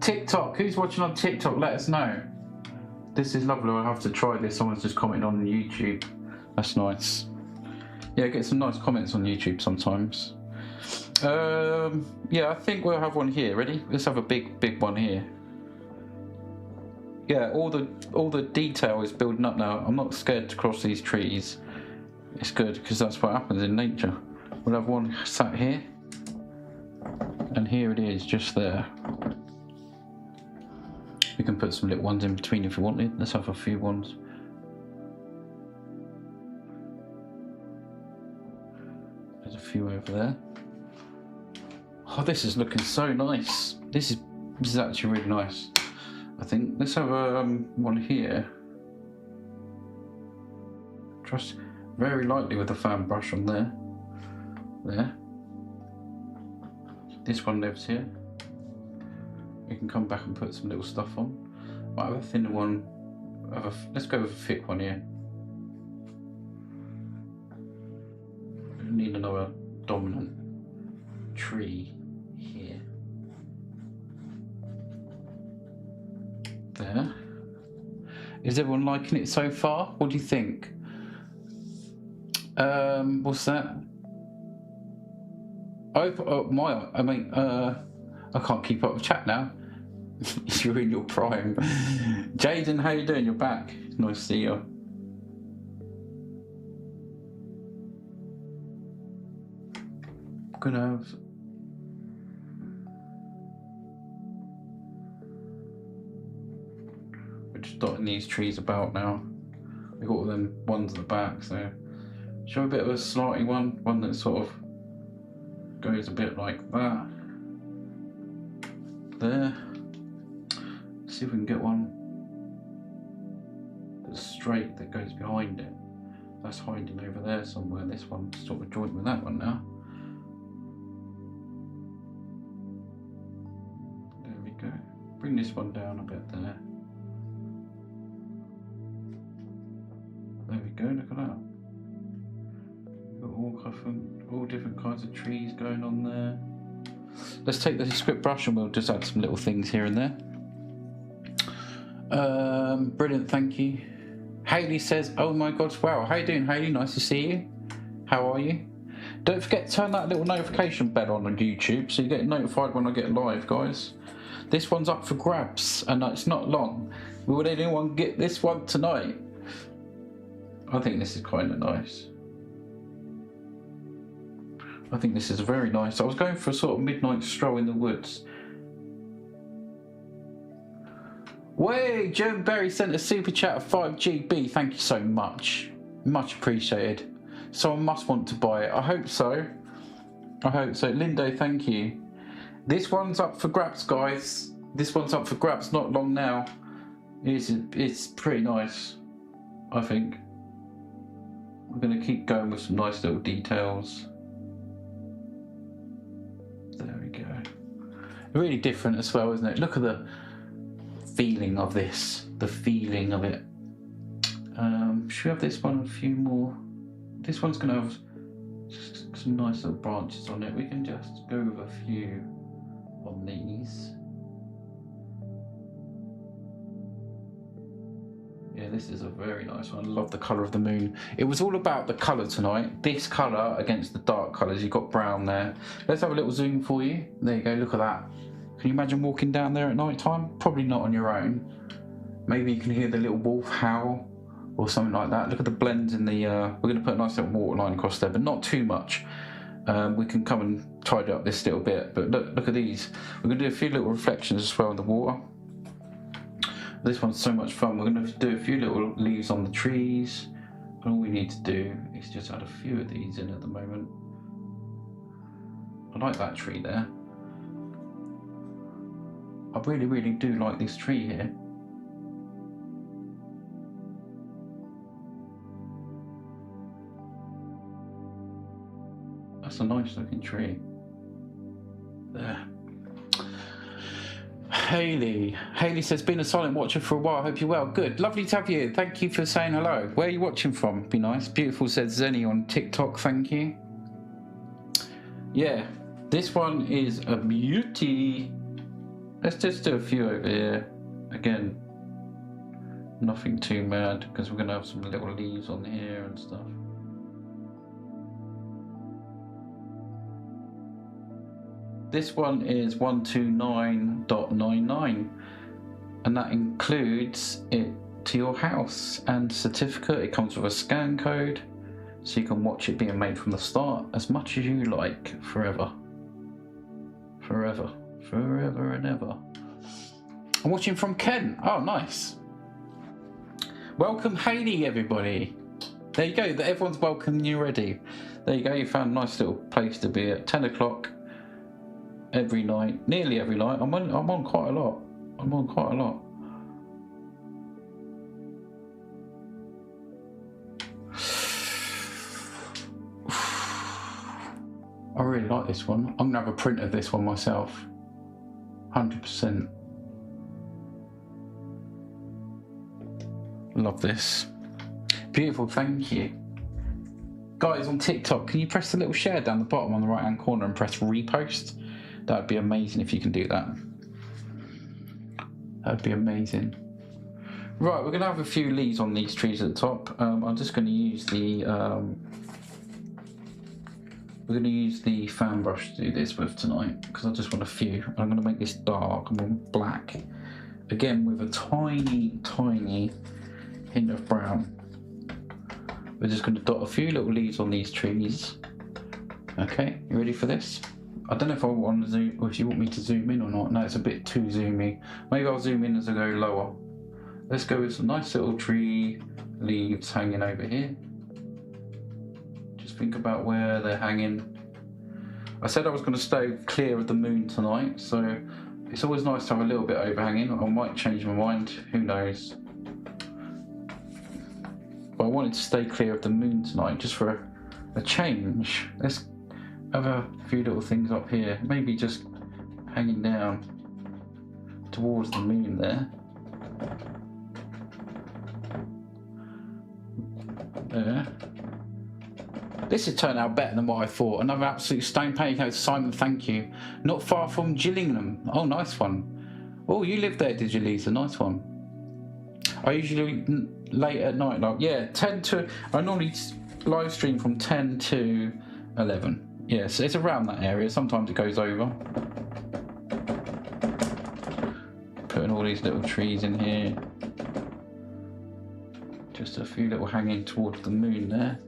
TikTok, who's watching on TikTok? Let us know. This is lovely, I'll have to try this. Someone's just commented on YouTube. That's nice. Yeah, get some nice comments on YouTube sometimes. Yeah, I think we'll have one here. Ready? Let's have a big one here. Yeah, all the detail is building up now. I'm not scared to cross these trees. It's good because that's what happens in nature. We'll have one sat here, and here it is, just there. We can put some little ones in between if you wanted. Let's have a few ones. There's a few over there. Oh, this is looking so nice. This is actually really nice. I think let's have one here. Just very lightly with a fan brush on there. There. This one lives here. We can come back and put some little stuff on. Might have a thinner one. Let's go with a thick one here. We need another dominant tree here. There. Is everyone liking it so far? What do you think? What's that? I can't keep up with chat now. You're in your prime. Jaden, how you doing? You're back. Nice to see you. I'm gonna have... We're just dotting these trees about now. We've got all them ones at the back, so show a bit of a slightly one that sort of goes a bit like that. There. See if we can get one that's straight that goes behind it. That's hiding over there somewhere. This one's sort of joint with that one now. There we go. Bring this one down a bit there. There we go, look at that. Got all different kinds of trees going on there. Let's take the script brush and we'll just add some little things here and there. Brilliant, thank you. Hayley says, oh my god, wow, how you doing, Hayley? Nice to see you. How are you? Don't forget to turn that little notification bell on YouTube so you get notified when I get live, guys. This one's up for grabs and it's not long. Will anyone get this one tonight? I think this is kind of nice. I think this is very nice. I was going for a sort of midnight stroll in the woods. Way, Joan Berry sent a super chat of 5GB. Thank you so much. Much appreciated. Someone must want to buy it. I hope so. I hope so. Lindo, thank you. This one's up for grabs, guys. This one's up for grabs. Not long now. It's pretty nice, I think. I'm going to keep going with some nice little details. There we go. Really different as well, isn't it? Look at the feeling of this. The feeling of it. Should we have this one a few more? This one's going to have some nice little branches on it. We can just go with a few on these. Yeah, this is a very nice one. I love the colour of the moon. It was all about the colour tonight. This colour against the dark colours. You've got brown there. Let's have a little zoom for you. There you go, look at that. Can you imagine walking down there at night time? Probably not on your own. Maybe you can hear the little wolf howl or something like that. Look at the blends in the... we're going to put a nice little waterline across there, but not too much. We can come and tidy up this little bit, but look at these. We're going to do a few little reflections as well in the water. This one's so much fun. We're going to do a few little leaves on the trees. And all we need to do is just add a few of these in at the moment. I like that tree there. I really, really do like this tree here. That's a nice looking tree. There. Hayley says, been a silent watcher for a while, hope you're well. Good, lovely to have you. Thank you for saying hello. Where are you watching from? Be nice. Beautiful says Zenny on TikTok, thank you. Yeah, this one is a beauty. Let's just do a few over here. Again, nothing too mad, because we're going to have some little leaves on here and stuff. This one is 129.99 and that includes it to your house and certificate. It comes with a scan code so you can watch it being made from the start as much as you like, forever. Forever and ever. I'm watching from Kent. Oh, nice. Welcome Hayley, everybody. There you go, everyone's welcoming you already. There you go, you found a nice little place to be at 10 o'clock. Every night, nearly every night. I'm on quite a lot. I really like this one. I'm gonna have a print of this one myself. 100%. Love this. Beautiful, thank you. Guys on TikTok, can you press the little share down the bottom on the right hand corner and press repost? That would be amazing if you can do that. That would be amazing. Right, we're going to have a few leaves on these trees at the top. I'm just going to use the fan brush to do this with tonight because I just want a few. I'm going to make this dark. I'm on black again with a tiny hint of brown. We're just going to dot a few little leaves on these trees. Okay, you ready for this? I don't know if I want to zoom, or if you want me to zoom in or not. No, it's a bit too zoomy. Maybe I'll zoom in as I go lower. Let's go with some nice little tree leaves hanging over here. Just think about where they're hanging. I said I was going to stay clear of the moon tonight, so it's always nice to have a little bit overhanging. I might change my mind, who knows. But I wanted to stay clear of the moon tonight, just for a change. Let's have a few little things up here, maybe just hanging down towards the moon there. There. This has turned out better than what I thought. Another absolute stone pancake. Simon, thank you. Not far from Gillingham. Oh, nice one. Oh, you live there, did you, Lisa? Nice one. I usually late at night, like, yeah, 10 to, I normally live stream from 10 to 11. Yes, it's around that area. Sometimes it goes over. Putting all these little trees in here. Just a few little hanging towards the moon there.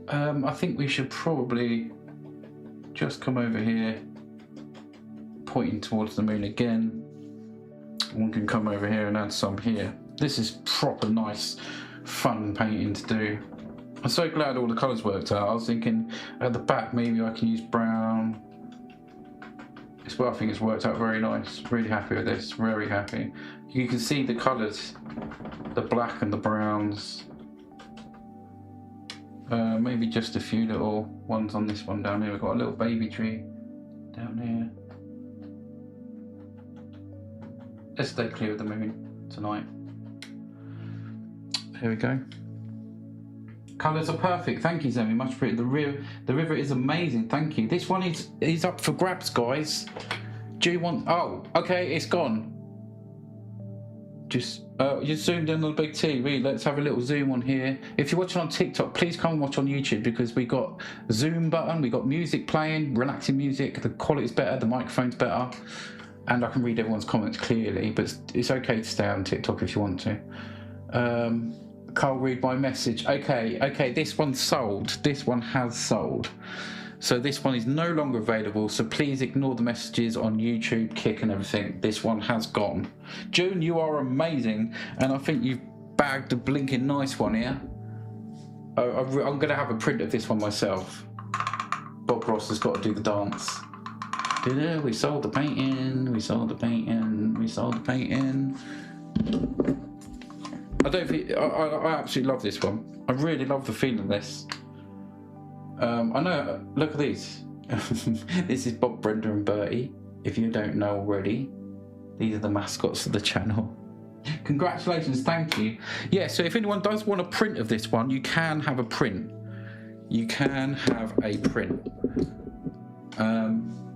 I think we should probably just come over here, pointing towards the moon again. One can come over here and add some here. This is proper nice, fun painting to do. I'm so glad all the colours worked out. I was thinking at the back maybe I can use brown. But I think it's worked out very nice. Really happy with this, very happy. You can see the colours, the black and the browns. Maybe just a few little ones on this one down here. We've got a little baby tree down here. Let's stay clear of the moon tonight. Here we go. Colours are perfect. Thank you, Zemi. Much appreciated. The river is amazing. Thank you. This one is up for grabs, guys. Do you want? Oh, okay. It's gone. Just you zoomed in on the big TV. Let's have a little zoom on here. If you're watching on TikTok, please come and watch on YouTube because we got zoom button. We got music playing, relaxing music. The quality's better. The microphone's better, and I can read everyone's comments clearly. But it's okay to stay on TikTok if you want to. Carl, read my message. Okay, this one's sold. This one has sold. So this one is no longer available, so please ignore the messages on YouTube, Kick and everything. This one has gone. June, you are amazing, and I think you've bagged a blinking nice one here. I'm going to have a print of this one myself. Bob Ross has got to do the dance. We sold the painting, we sold the painting, we sold the painting. I absolutely love this one. I really love the feel of this. I know, look at these. This is Bob, Brenda and Bertie. If you don't know already, these are the mascots of the channel. Congratulations, thank you. Yeah, so if anyone does want a print of this one, you can have a print. You can have a print.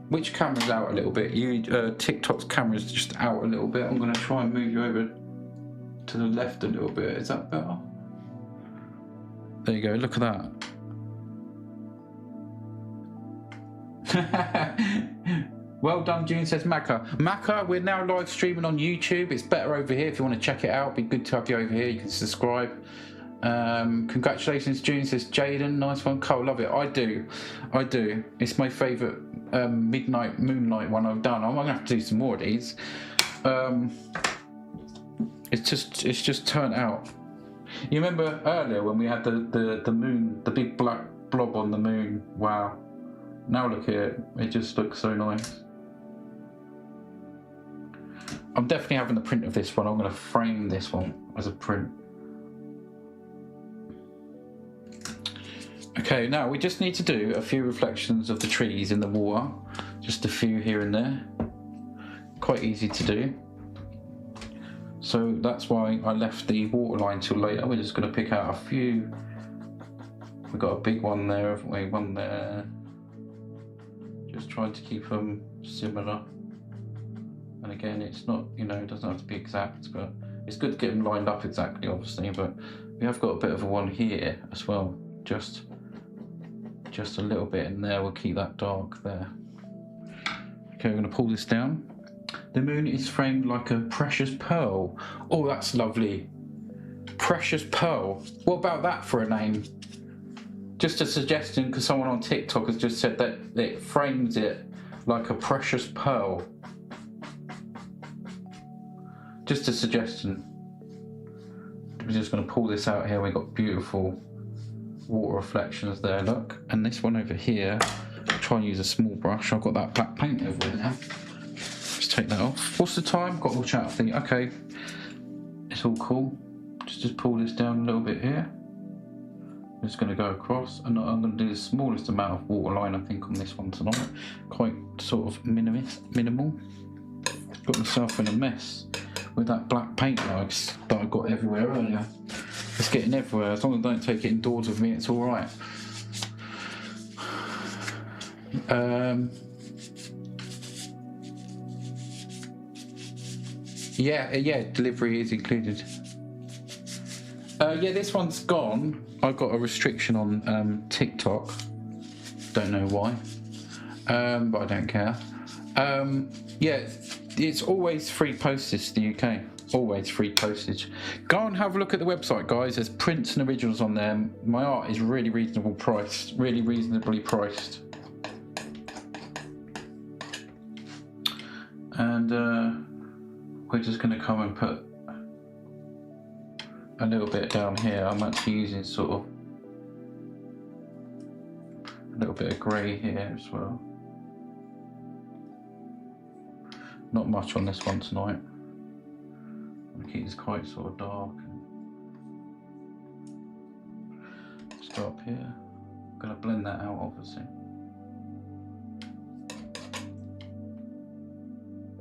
Which camera's out a little bit? TikTok's camera's just out a little bit. I'm going to try and move you over to the left a little bit. Is that better? There you go, look at that. Well done, June, says Maka. Maka, we're now live streaming on YouTube. It's better over here if you want to check it out. It'd be good to have you over here. You can subscribe. Congratulations, June, says Jaden. Nice one. Cole, love it. I do. It's my favourite midnight moonlight one I've done. I'm going to have to do some more of these. It's just turned out. You remember earlier when we had the moon, the big black blob on the moon? Wow. Now look at it. It just looks so nice. I'm definitely having a print of this one. I'm going to frame this one as a print. Okay, now we just need to do a few reflections of the trees in the water. Just a few here and there. Quite easy to do. So that's why I left the waterline till later. We're just going to pick out a few. We've got a big one there, haven't we? One there. Just trying to keep them similar. And again, it's not, it doesn't have to be exact, but it's good to get them lined up exactly, obviously. But we have got a bit of a one here as well. Just a little bit in there. We'll keep that dark there. Okay, we're going to pull this down. The moon is framed like a precious pearl. Oh, that's lovely. Precious pearl. What about that for a name? Just a suggestion, because someone on TikTok has just said that it frames it like a precious pearl. Just a suggestion. We're just going to pull this out here. We've got beautiful water reflections there, look. And this one over here, I'll try and use a small brush. I've got that black paint over there now. Just take that off. What's the time? Got to watch out for the... Okay. It's all cool. Just pull this down a little bit here. I'm just going to go across, and I'm going to do the smallest amount of waterline, I think, on this one tonight. Quite sort of minimal. Got myself in a mess with that black paint that I got everywhere earlier. It's getting everywhere. As long as I don't take it indoors with me, it's all right. Yeah, delivery is included. Yeah, this one's gone. I've got a restriction on TikTok. Don't know why, but I don't care. Yeah, it's always free postage to the UK. Always free postage. Go and have a look at the website, guys. There's prints and originals on there. My art is really reasonably priced. And we're just going to come and put a little bit down here. I'm actually using sort of a little bit of grey here as well. Not much on this one tonight. I'm keep this quite sort of dark. Let's go up here. I'm going to blend that out, obviously.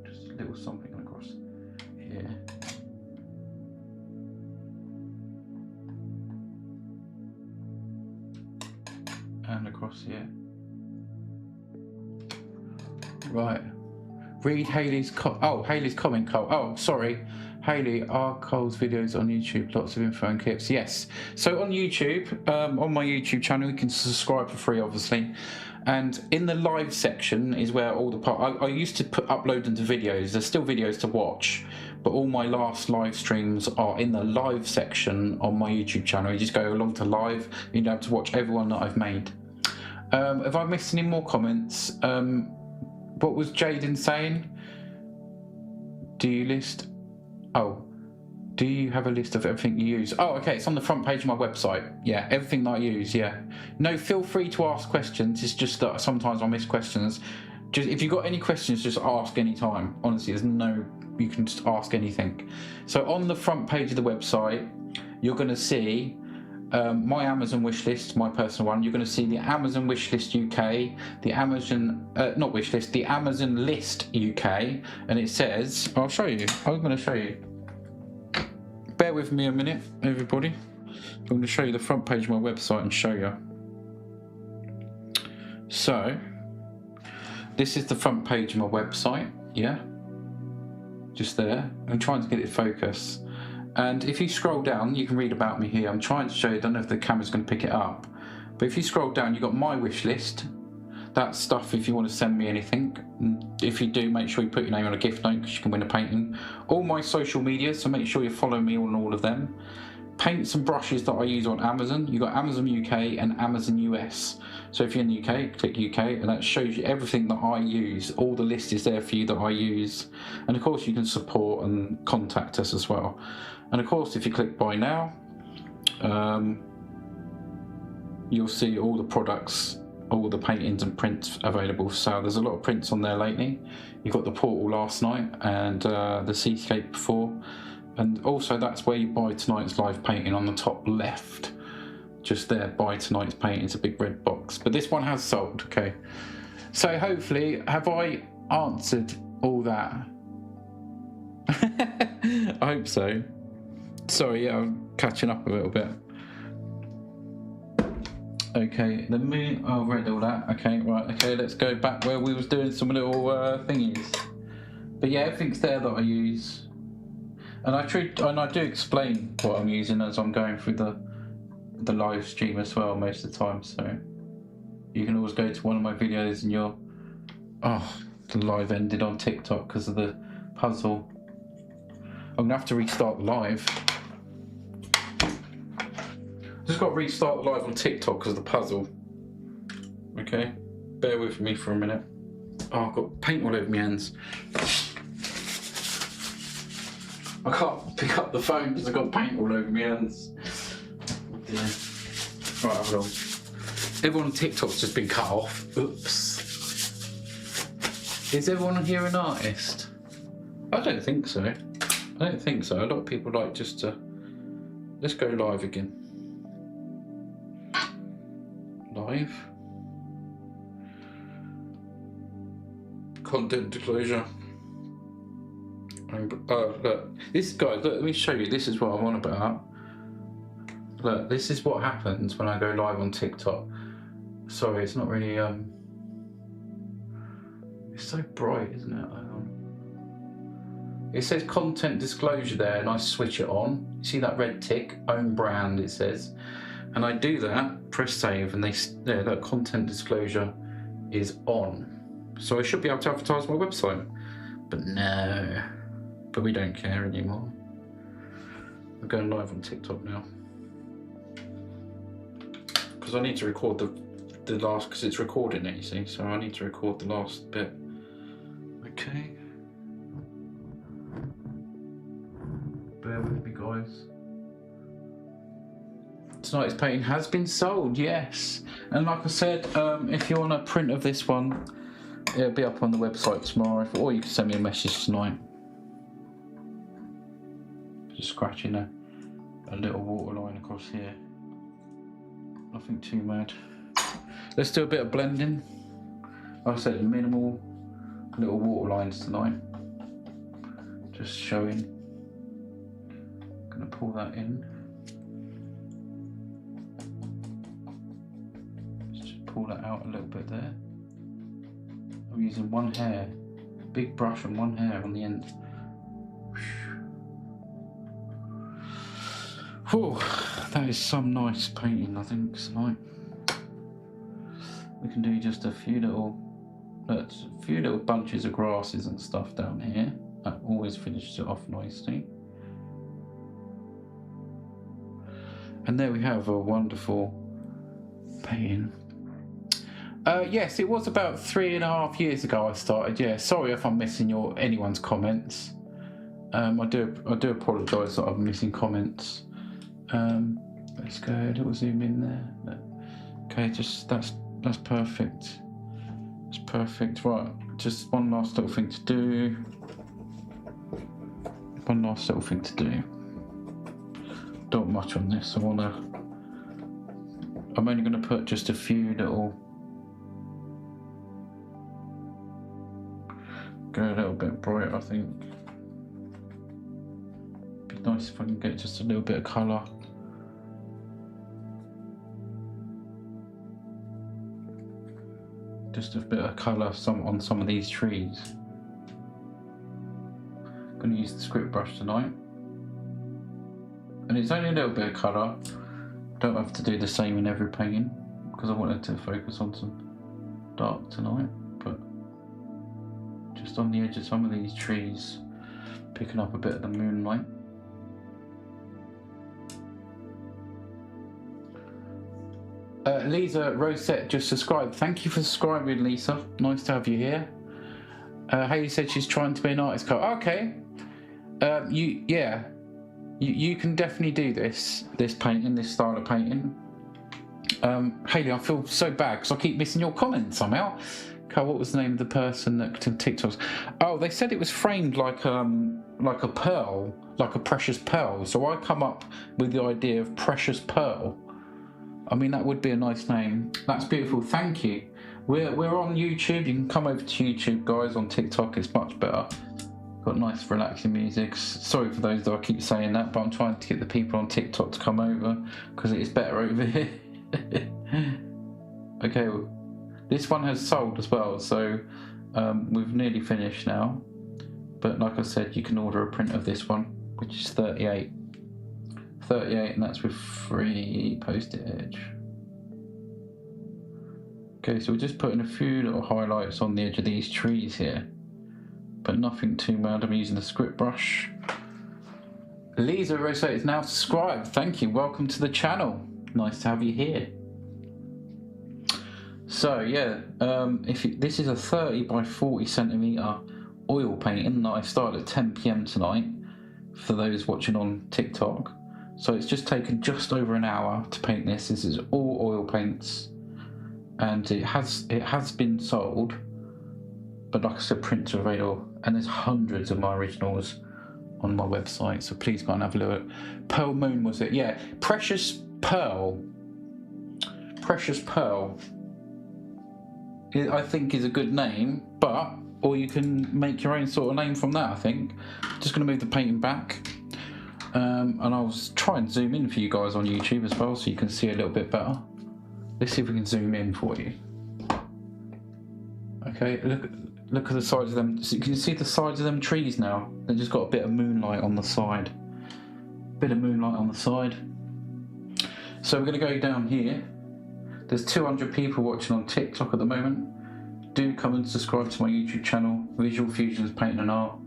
Just a little something across here. And across here. Right. Read Hayley's Hayley's comment, Cole. Oh, sorry. Hayley, are Cole's videos on YouTube? Lots of info and clips. Yes. So on YouTube, on my YouTube channel, you can subscribe for free, obviously. And in the live section is where all the I used to upload them to videos. There's still videos to watch, but all my last live streams are in the live section on my YouTube channel. You just go along to live, you'll be able to watch everyone that I've made. Have I missed any more comments? What was Jaden saying? Do you list? Oh, do you have a list of everything you use? Oh, okay, it's on the front page of my website. Yeah, everything that I use, yeah. No, feel free to ask questions. It's just that sometimes I miss questions. Just if you've got any questions, just ask any time. Honestly, you can just ask anything. So on the front page of the website, you're going to see my Amazon wish list, my personal one. You're going to see the Amazon wish list UK, the Amazon not wish list, the Amazon list UK, and it says, I'll show you. I'm going to show you. Bear with me a minute, everybody. I'm going to show you the front page of my website and show you. So this is the front page of my website. Yeah, just there. I'm trying to get it focused. And if you scroll down, you can read about me here. I'm trying to show you, I don't know if the camera's going to pick it up, but if you scroll down, you've got my wish list. That's stuff if you want to send me anything. If you do, make sure you put your name on a gift note because you can win a painting. All my social media, so make sure you follow me on all of them. Paints and brushes that I use on Amazon. You've got Amazon UK and Amazon US. So if you're in the UK, click UK, and that shows you everything that I use. All the list is there for you that I use. And of course you can support and contact us as well. And of course if you click buy now, you'll see all the products, all the paintings and prints available for sale. There's a lot of prints on there lately. You've got the portal last night and the seascape before. And also that's where you buy tonight's live painting on the top left. Just there, buy tonight's painting. It's a big red box. But this one has sold, okay. So hopefully, have I answered all that? I hope so. Sorry, yeah, I'm catching up a little bit. Okay, the moon, oh, I've read all that. Okay, right, okay, let's go back where we was doing some little thingies. But yeah, everything's there that I use. And I do explain what I'm using as I'm going through the live stream as well most of the time. So you can always go to one of my videos and you're, oh, the live ended on TikTok because of the puzzle. I'm gonna have to restart the live. Just got to restart the live on TikTok because of the puzzle. Okay, bear with me for a minute. Oh, I've got paint all over my hands. I can't pick up the phone because I've got paint all over my hands. Yeah. Right, hold on. Everyone on TikTok's just been cut off. Oops. Is everyone here an artist? I don't think so. I don't think so. A lot of people like just to... Let's go live again. Live. Content disclosure. Oh, look, this guy, look, let me show you. This is what I'm on about. Look, this is what happens when I go live on TikTok. Sorry, it's not really, it's so bright, isn't it? It says content disclosure there, and I switch it on. You see that red tick? Own brand, it says. And I do that, press save, and there, that content disclosure is on. So I should be able to advertise my website. But no. But we don't care anymore. I'm going live on TikTok now. Because I need to record the last, because it's recording it, you see, so I need to record the last bit. Okay. Bear with me, guys. Tonight's painting has been sold, yes. And like I said, if you want a print of this one, it'll be up on the website tomorrow, or you can send me a message tonight. Just scratching a little water line across here. Nothing too mad. Let's do a bit of blending. Like I said, minimal little water lines tonight. Just showing. Gonna pull that in. Just pull that out a little bit there. I'm using one hair, big brush and one hair on the end. Whew, that is some nice painting, I think, tonight. We can do just a few little bunches of grasses and stuff down here. That always finishes it off nicely. And there we have a wonderful painting. Yes, it was about 3.5 years ago I started. Yeah, sorry if I'm missing anyone's comments. I do apologise that I'm missing comments. Let's go. Little zoom in there. Okay, just that's perfect. That's perfect. Right, just one last little thing to do. Don't want much on this. I'm only gonna put just a few little. Go a little bit bright, I think. Be nice if I can get just a little bit of colour. Just a bit of colour on some of these trees. I'm going to use the script brush tonight. And it's only a little bit of colour. Don't have to do the same in every painting because I wanted to focus on some dark tonight. But just on the edge of some of these trees, picking up a bit of the moonlight. Lisa Rosette just subscribed. Thank you for subscribing, Lisa. Nice to have you here. Hayley said she's trying to be an artist. Okay. You can definitely do this painting, this style of painting. Hayley, I feel so bad because I keep missing your comments somehow. Carl, what was the name of the person that took TikToks? Oh, they said it was framed like a pearl, like a precious pearl. So I come up with the idea of precious pearl. I mean, that would be a nice name. That's beautiful. Thank you. We're on YouTube. You can come over to YouTube, guys. On TikTok, it's much better. Got nice, relaxing music. Sorry for those that I keep saying that, but I'm trying to get the people on TikTok to come over because it is better over here. Okay, this one has sold as well, so we've nearly finished now. But like I said, you can order a print of this one, which is 38, and that's with free postage. Okay, so we're just putting a few little highlights on the edge of these trees here, but nothing too mad. I'm using the script brush. Lisa Rosette is now subscribed. Thank you. Welcome to the channel. Nice to have you here. So yeah, this is a 30 by 40 centimeter oil painting that I started at 10 PM tonight for those watching on TikTok. So it's just taken just over an hour to paint this. This is all oil paints, and it has been sold, but like I said, prints are available, and there's hundreds of my originals on my website, so please go and have a look. Pearl Moon, was it? Yeah, Precious Pearl. Precious Pearl, I think, is a good name, or you can make your own sort of name from that, I think. Just going to move the painting back. And I'll try and zoom in for you guys on YouTube as well so you can see a little bit better. Let's see if we can zoom in for you. Okay, look at the sides of them. So you can see the sides of them trees now. They've just got a bit of moonlight on the side. So we're going to go down here. There's 200 people watching on TikTok at the moment. Do come and subscribe to my YouTube channel, Visual Fusions Painting and Art.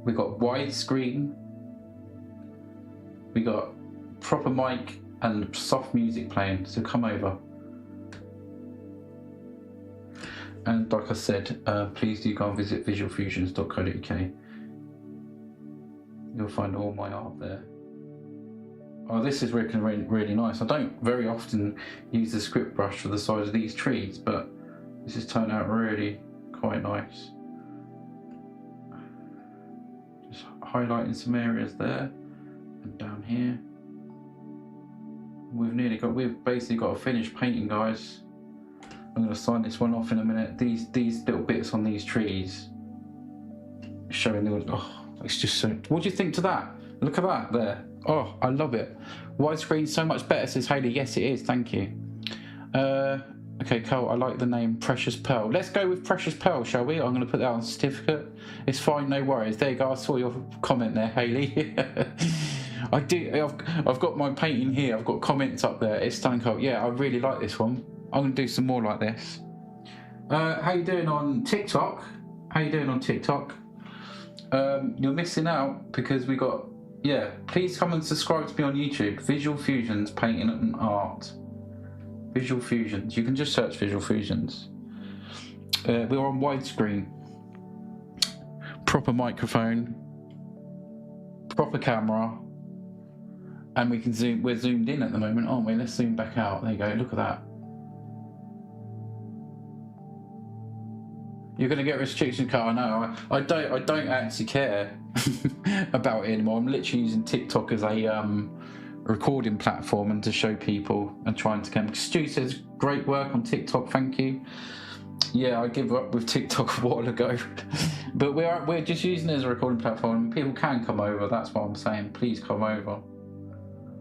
We've got widescreen. We got proper mic and soft music playing, so come over. And like I said, please do go and visit visualfusions.co.uk. You'll find all my art there. Oh, this is looking really nice. I don't very often use the script brush for the size of these trees, but this has turned out really quite nice. Just highlighting some areas there and down here. We've basically got a finished painting, guys. I'm going to sign this one off in a minute. These little bits on these trees showing it's just so. What do you think to that? Look at that there. Oh, I love it. Widescreen so much better, says Hayley. Yes, it is. Thank you. Okay, Cole, I like the name Precious Pearl. Let's go with Precious Pearl, shall we? I'm going to put that on certificate. It's fine, no worries. There you go. I saw your comment there, Hayley. I've got my painting here. I've got comments up there. It's stunning, Cole. Yeah, I really like this one. I'm going to do some more like this. How you doing on TikTok? You're missing out because we got... Yeah, please come and subscribe to me on YouTube. Visual Fusions Painting and Art. Visual Fusions. You can just search Visual Fusions. We're on widescreen. Proper microphone. Proper camera. And we can zoom. We're zoomed in at the moment, aren't we? Let's zoom back out. There you go. Look at that. You're going to get restrictions cut. I know. I don't actually care about it anymore. I'm literally using TikTok as a recording platform and to show people and trying to come. Stu says great work on TikTok. Thank you. Yeah, I gave up with TikTok a while ago, but we're just using it as a recording platform. People can come over. That's what I'm saying. Please come over.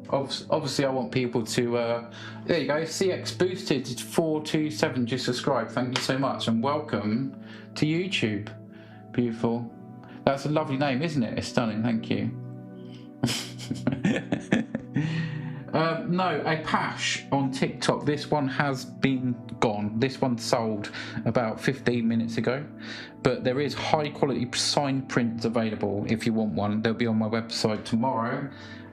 Obviously, I want people to. There you go. CX Boosted 427 just subscribe. Thank you so much and welcome to YouTube. Beautiful. That's a lovely name, isn't it? It's stunning. Thank you. No, a Pash on TikTok. This one has been gone. This one sold about 15 minutes ago. But there is high quality signed prints available if you want one. They'll be on my website tomorrow.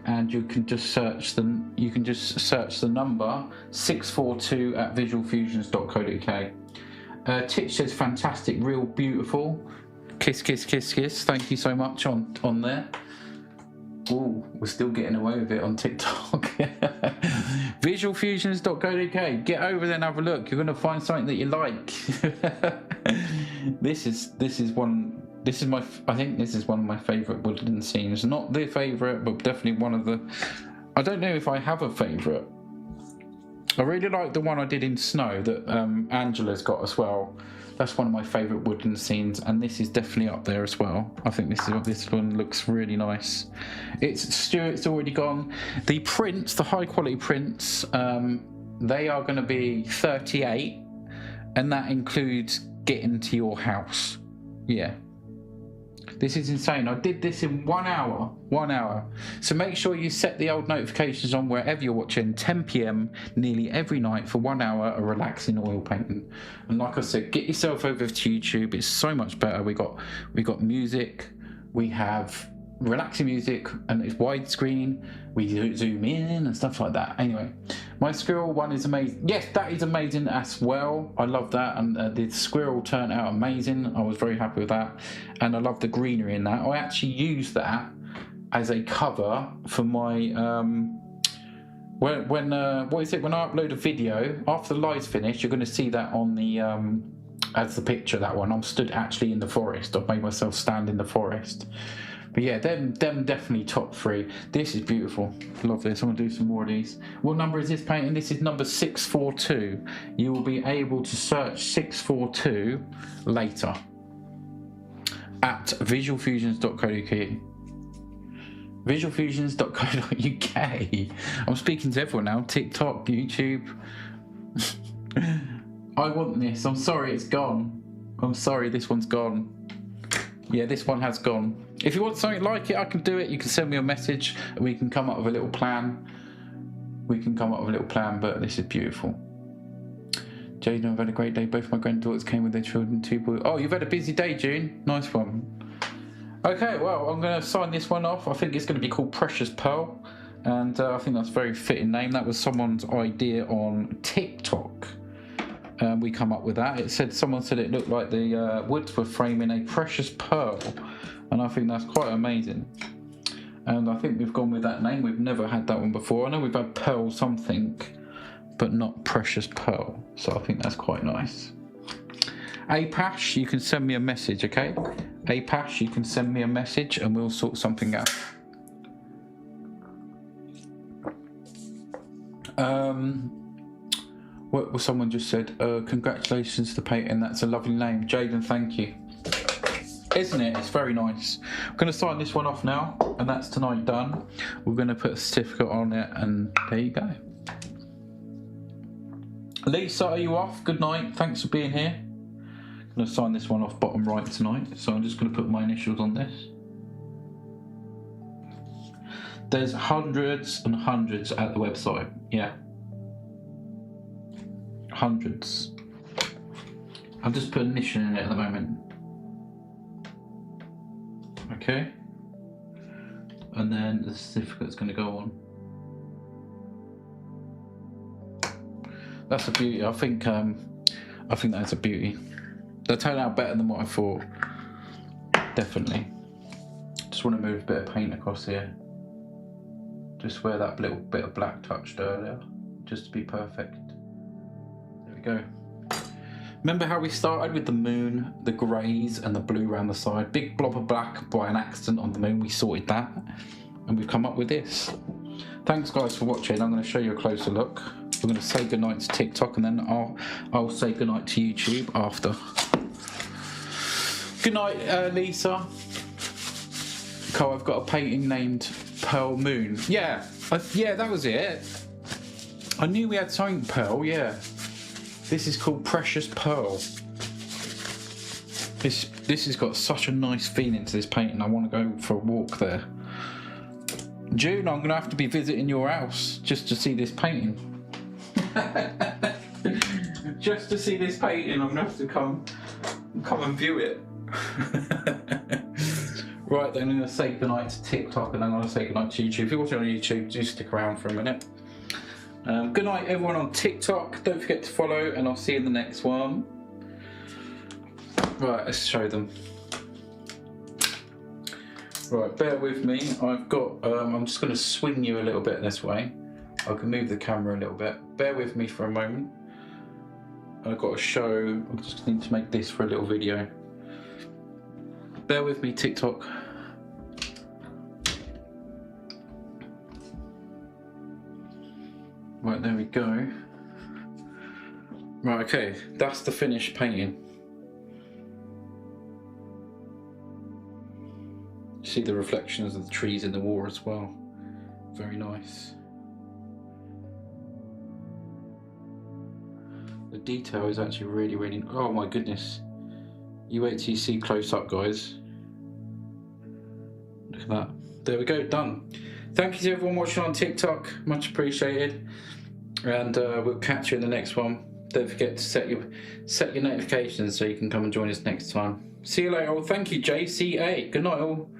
And you can just search them. You can just search the number 642 at visualfusions.co.uk. Titch says fantastic, real beautiful. Kiss, kiss, kiss, kiss. Thank you so much on there. Oh, we're still getting away with it on TikTok. Visualfusions.co.uk. Get over there and have a look. You're going to find something that you like. This is one. This is I think this is one of my favourite woodland scenes. Not the favourite, but definitely one of the. I don't know if I have a favourite. I really like the one I did in snow that Angela's got as well. That's one of my favourite woodland scenes, and this is definitely up there as well. I think this one looks really nice. Stuart's already gone. The prints, the high quality prints, they are going to be 38, and that includes getting to your house. Yeah. This is insane. I did this in 1 hour. 1 hour. So make sure you set the old notifications on wherever you're watching. 10 p.m. nearly every night for 1 hour of relaxing oil painting. And like I said, get yourself over to YouTube. It's so much better. We got music. We have relaxing music, and it's widescreen. We zoom in and stuff like that. Anyway, my squirrel one is amazing. Yes, that is amazing as well. I love that, and the squirrel turned out amazing. I was very happy with that, and I love the greenery in that. I actually used that as a cover for my when I upload a video after the live's finished. You're going to see that on the as the picture. That one, I'm stood actually in the forest. I've made myself stand in the forest. But yeah, them definitely top three. This is beautiful. Love this. I'm going to do some more of these. What number is this painting? This is number 642. You will be able to search 642 later at visualfusions.co.uk. Visualfusions.co.uk. I'm speaking to everyone now. TikTok, YouTube. I want this. I'm sorry it's gone. I'm sorry this one's gone. Yeah, this one has gone. If you want something like it, I can do it. You can send me a message and we can come up with a little plan. But this is beautiful. Jaden, I've had a great day. Both my granddaughters came with their children, 2 boys. Oh, you've had a busy day, June. Nice one. Okay, well, I'm going to sign this one off. I think it's going to be called Precious Pearl. And I think that's a very fitting name. That was someone's idea on TikTok. We come up with that. Someone said it looked like the woods were framing a precious pearl, and I think that's quite amazing. And I think we've gone with that name. We've never had that one before. I know we've had pearl something, but not precious pearl. So I think that's quite nice. Apash, you can send me a message, okay? Apash, you can send me a message, and we'll sort something out. What someone just said, congratulations to the painting. That's a lovely name. Jaden, thank you. Isn't it? It's very nice. I'm going to sign this one off now, and that's tonight done. We're going to put a certificate on it, and there you go. Lisa, are you off? Good night. Thanks for being here. I'm going to sign this one off bottom right tonight, so I'm just going to put my initials on this. There's hundreds and hundreds at the website. Yeah. Hundreds. I'll just put initial in it at the moment. Okay. And then the certificate's going to go on. That's a beauty. I think that's a beauty. They turned out better than what I thought. Definitely. Just want to move a bit of paint across here. Just where that little bit of black touched earlier, just to be perfect. There we go. Remember how we started with the moon, the greys and the blue around the side? Big blob of black by an accident on the moon. We sorted that and we've come up with this. Thanks guys for watching. I'm going to show you a closer look. I'm going to say goodnight to TikTok and then I'll say goodnight to YouTube after. Good night, Lisa. Cole, I've got a painting named Pearl Moon. Yeah, yeah, that was it. I knew we had something Pearl, yeah. This is called Precious Pearl. This has got such a nice feeling to this painting. I want to go for a walk there. June, I'm going to have to be visiting your house just to see this painting. Just to see this painting, I'm going to have to come and view it. Right, then I'm going to say goodnight to TikTok and then I'm going to say goodnight to YouTube. If you're watching on YouTube, do stick around for a minute. Good night everyone on TikTok. Don't forget to follow and I'll see you in the next one. Right, let's show them. Right, bear with me. I've got, I'm just going to swing you a little bit this way. I can move the camera a little bit. Bear with me for a moment. I've got to show, I just need to make this for a little video. Bear with me, TikTok. Right, there we go. Right, okay, that's the finished painting. See the reflections of the trees in the wall as well. Very nice. The detail is actually really, really, oh my goodness. You wait till you see close up, guys. Look at that. There we go, done. Thank you to everyone watching on TikTok, much appreciated. And we'll catch you in the next one. Don't forget to set your notifications so you can come and join us next time. See you later all. Thank you, JCA. Good night all.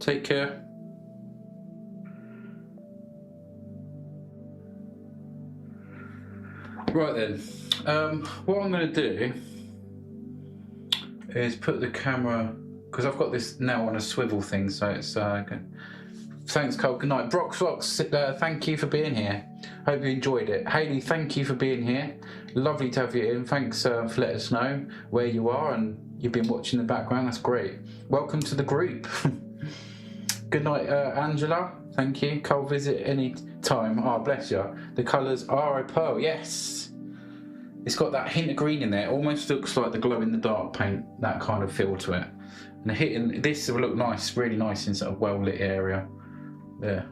Take care. Right then, what I'm going to do is put the camera, because I've got this now on a swivel thing, so it's good. Thanks, Cole. Good night. Broxlox, thank you for being here. Hope you enjoyed it. Hayley, thank you for being here. Lovely to have you in. Thanks for letting us know where you are and you've been watching the background. That's great. Welcome to the group. Good night, Angela. Thank you. Cole, visit any time. Oh, bless you. The colours are a pearl. Yes. It's got that hint of green in there. It almost looks like the glow-in-the-dark paint. That kind of feel to it. And the hitting, this will look nice, really nice in sort of well-lit area. There.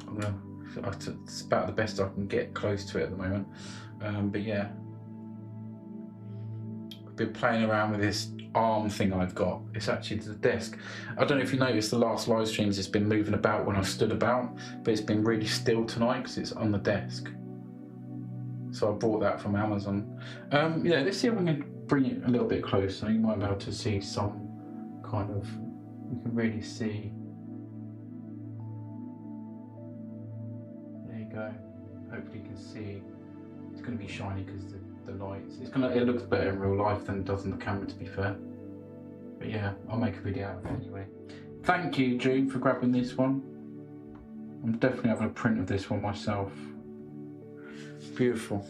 It's about the best I can get close to it at the moment. But yeah. I've been playing around with this arm thing I've got. It's actually to the desk. I don't know if you noticed the last live streams, it's been moving about when I've stood about, but it's been really still tonight because it's on the desk. So I bought that from Amazon. Yeah, let's see if I can bring it a little bit closer. You might be able to see some kind of, you can really see. There you go. Hopefully you can see. It's going to be shiny because the lights. It looks better in real life than it does on the camera, to be fair. But yeah, I'll make a video out of it anyway. Thank you, June, for grabbing this one. I'm definitely having a print of this one myself. Beautiful.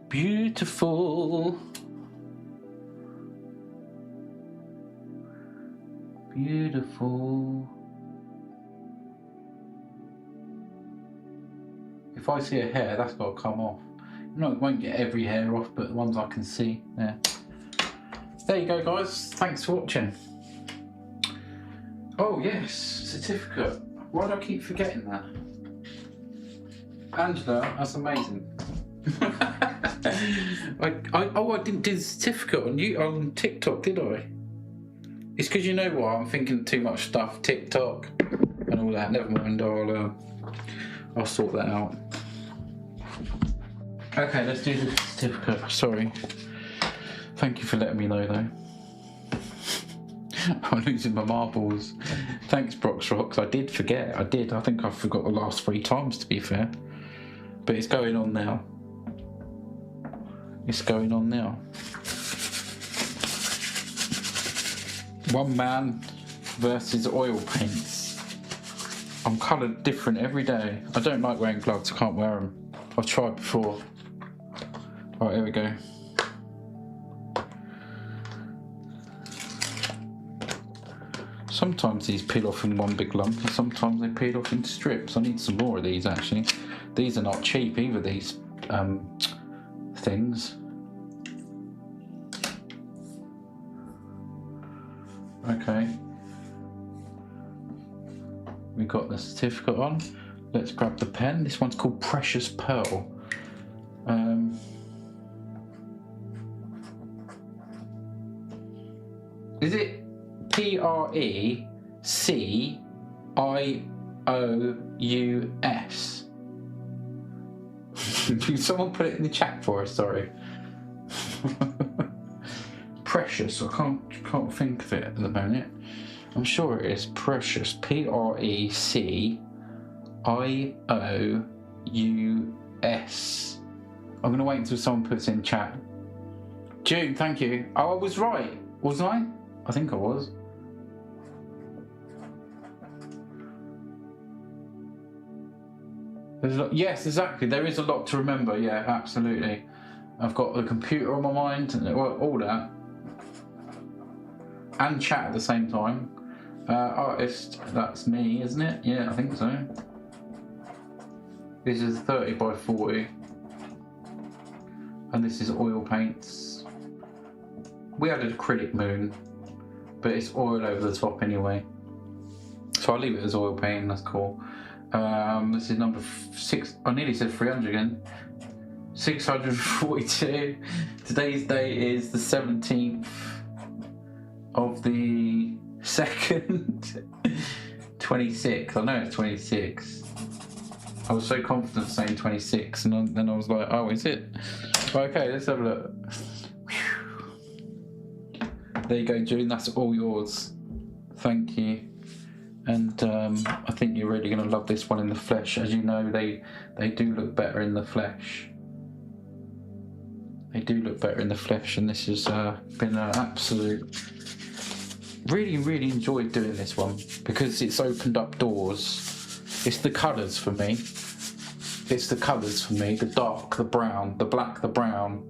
Beautiful. Beautiful. If I see a hair, that's got to come off. No, it won't get every hair off, but the ones I can see. There. There you go, guys. Thanks for watching. Oh yes, certificate. Why do I keep forgetting that? Angela, that's amazing. I didn't do the certificate on TikTok, did I? It's because you know what, I'm thinking too much stuff, TikTok and all that. Never mind, I'll sort that out. Okay, let's do the certificate. Sorry. Thank you for letting me know though. I'm losing my marbles. Thanks, Broxrox. I did forget. I think I forgot the last 3 times, to be fair. But it's going on now. it's going on now. One man versus oil paints. I'm coloured different every day. I don't like wearing gloves, I can't wear them. I've tried before. Right, here we go. Sometimes these peel off in one big lump and sometimes they peel off in strips. I need some more of these actually. These are not cheap either, these things. Okay. We got the certificate on. Let's grab the pen. This one's called Precious Pearl. Is it Precious? Can someone put it in the chat for us? Sorry. Precious. I can't think of it at the moment. I'm sure it is Precious. Precious. I'm gonna wait until someone puts in chat. June, thank you. Oh, I was right, wasn't I? I think I was. Yes, exactly. There is a lot to remember. Yeah, absolutely. I've got the computer on my mind and all that, and chat at the same time. Artist, that's me, isn't it? Yeah, I think so. This is 30 by 40, and this is oil paints. We had an acrylic moon, but it's oil over the top anyway. So I'll leave it as oil paint. That's cool. This is number 6. I nearly said 300 again. 642. Today's date is the 17th of the 2nd. 26. I know it's 26. I was so confident saying 26, and then I was like, oh, is it? Okay, let's have a look. There you go, June. That's all yours. Thank you. And I think you're really going to love this one in the flesh. As you know, they do look better in the flesh. They do look better in the flesh, and this has been an absolute... Really enjoyed doing this one because it's opened up doors. It's the colours for me. It's the colours for me. The dark, the brown, the black, the brown,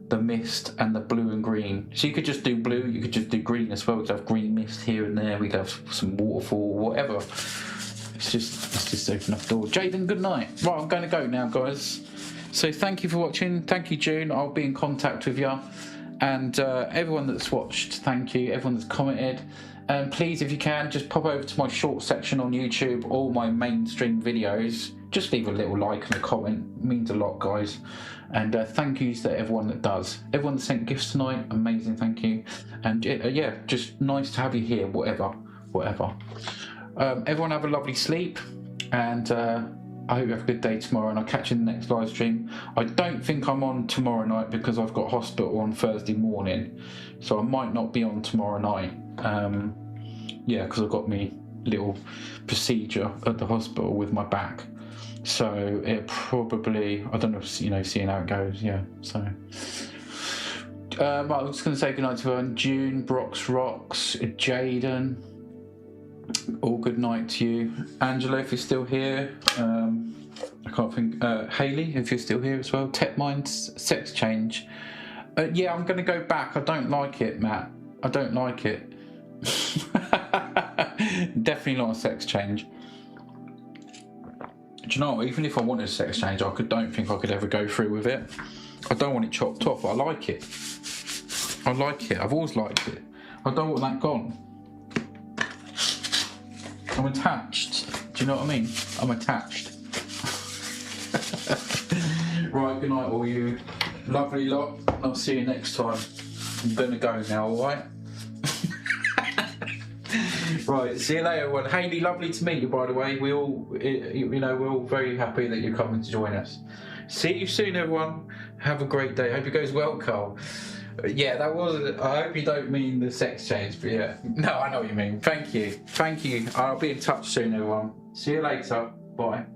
the mist, and the blue and green. So you could just do blue, you could just do green as well. We'd have green mist here and there. We'd have some waterfall, whatever. It's just open up doors. Jaden, good night. Right, I'm going to go now, guys. So thank you for watching. Thank you, June. I'll be in contact with you. And everyone that's watched, thank you. Everyone that's commented. And please, if you can, just pop over to my short section on YouTube, all my mainstream videos. Just leave a little like and a comment. It means a lot, guys. And thank yous to everyone that does. Everyone that sent gifts tonight, amazing, thank you. And yeah, just nice to have you here, whatever. Everyone have a lovely sleep. And I hope you have a good day tomorrow, and I'll catch you in the next live stream. I don't think I'm on tomorrow night because I've got hospital on Thursday morning, so I might not be on tomorrow night. Yeah, because I've got me little procedure at the hospital with my back, so it probably, I don't know, seeing how it goes. Yeah, so I'm just going to say goodnight to everyone. June, Brox Rocks, Jaden, all good night to you. Angela, if you're still here. I can't think. Hayley, if you're still here as well. Tech Minds, Sex Change. Yeah, I'm going to go back. I don't like it, Matt. I don't like it. Definitely not a sex change. Do you know what? Even if I wanted a sex change, don't think I could ever go through with it. I don't want it chopped off. I like it. I've always liked it. I don't want that gone. I'm attached. Do you know what I mean? I'm attached. Right, good night all you lovely lot. I'll see you next time. I'm gonna go now, alright? Right, see you later everyone. Hayley, lovely to meet you, by the way. We're all very happy that you're coming to join us. See you soon everyone. Have a great day. Hope it goes well, Carl. Yeah, that was, I hope you don't mean the sex change, but yeah. No, I know what you mean. Thank you. I'll be in touch soon everyone. See you later. Bye.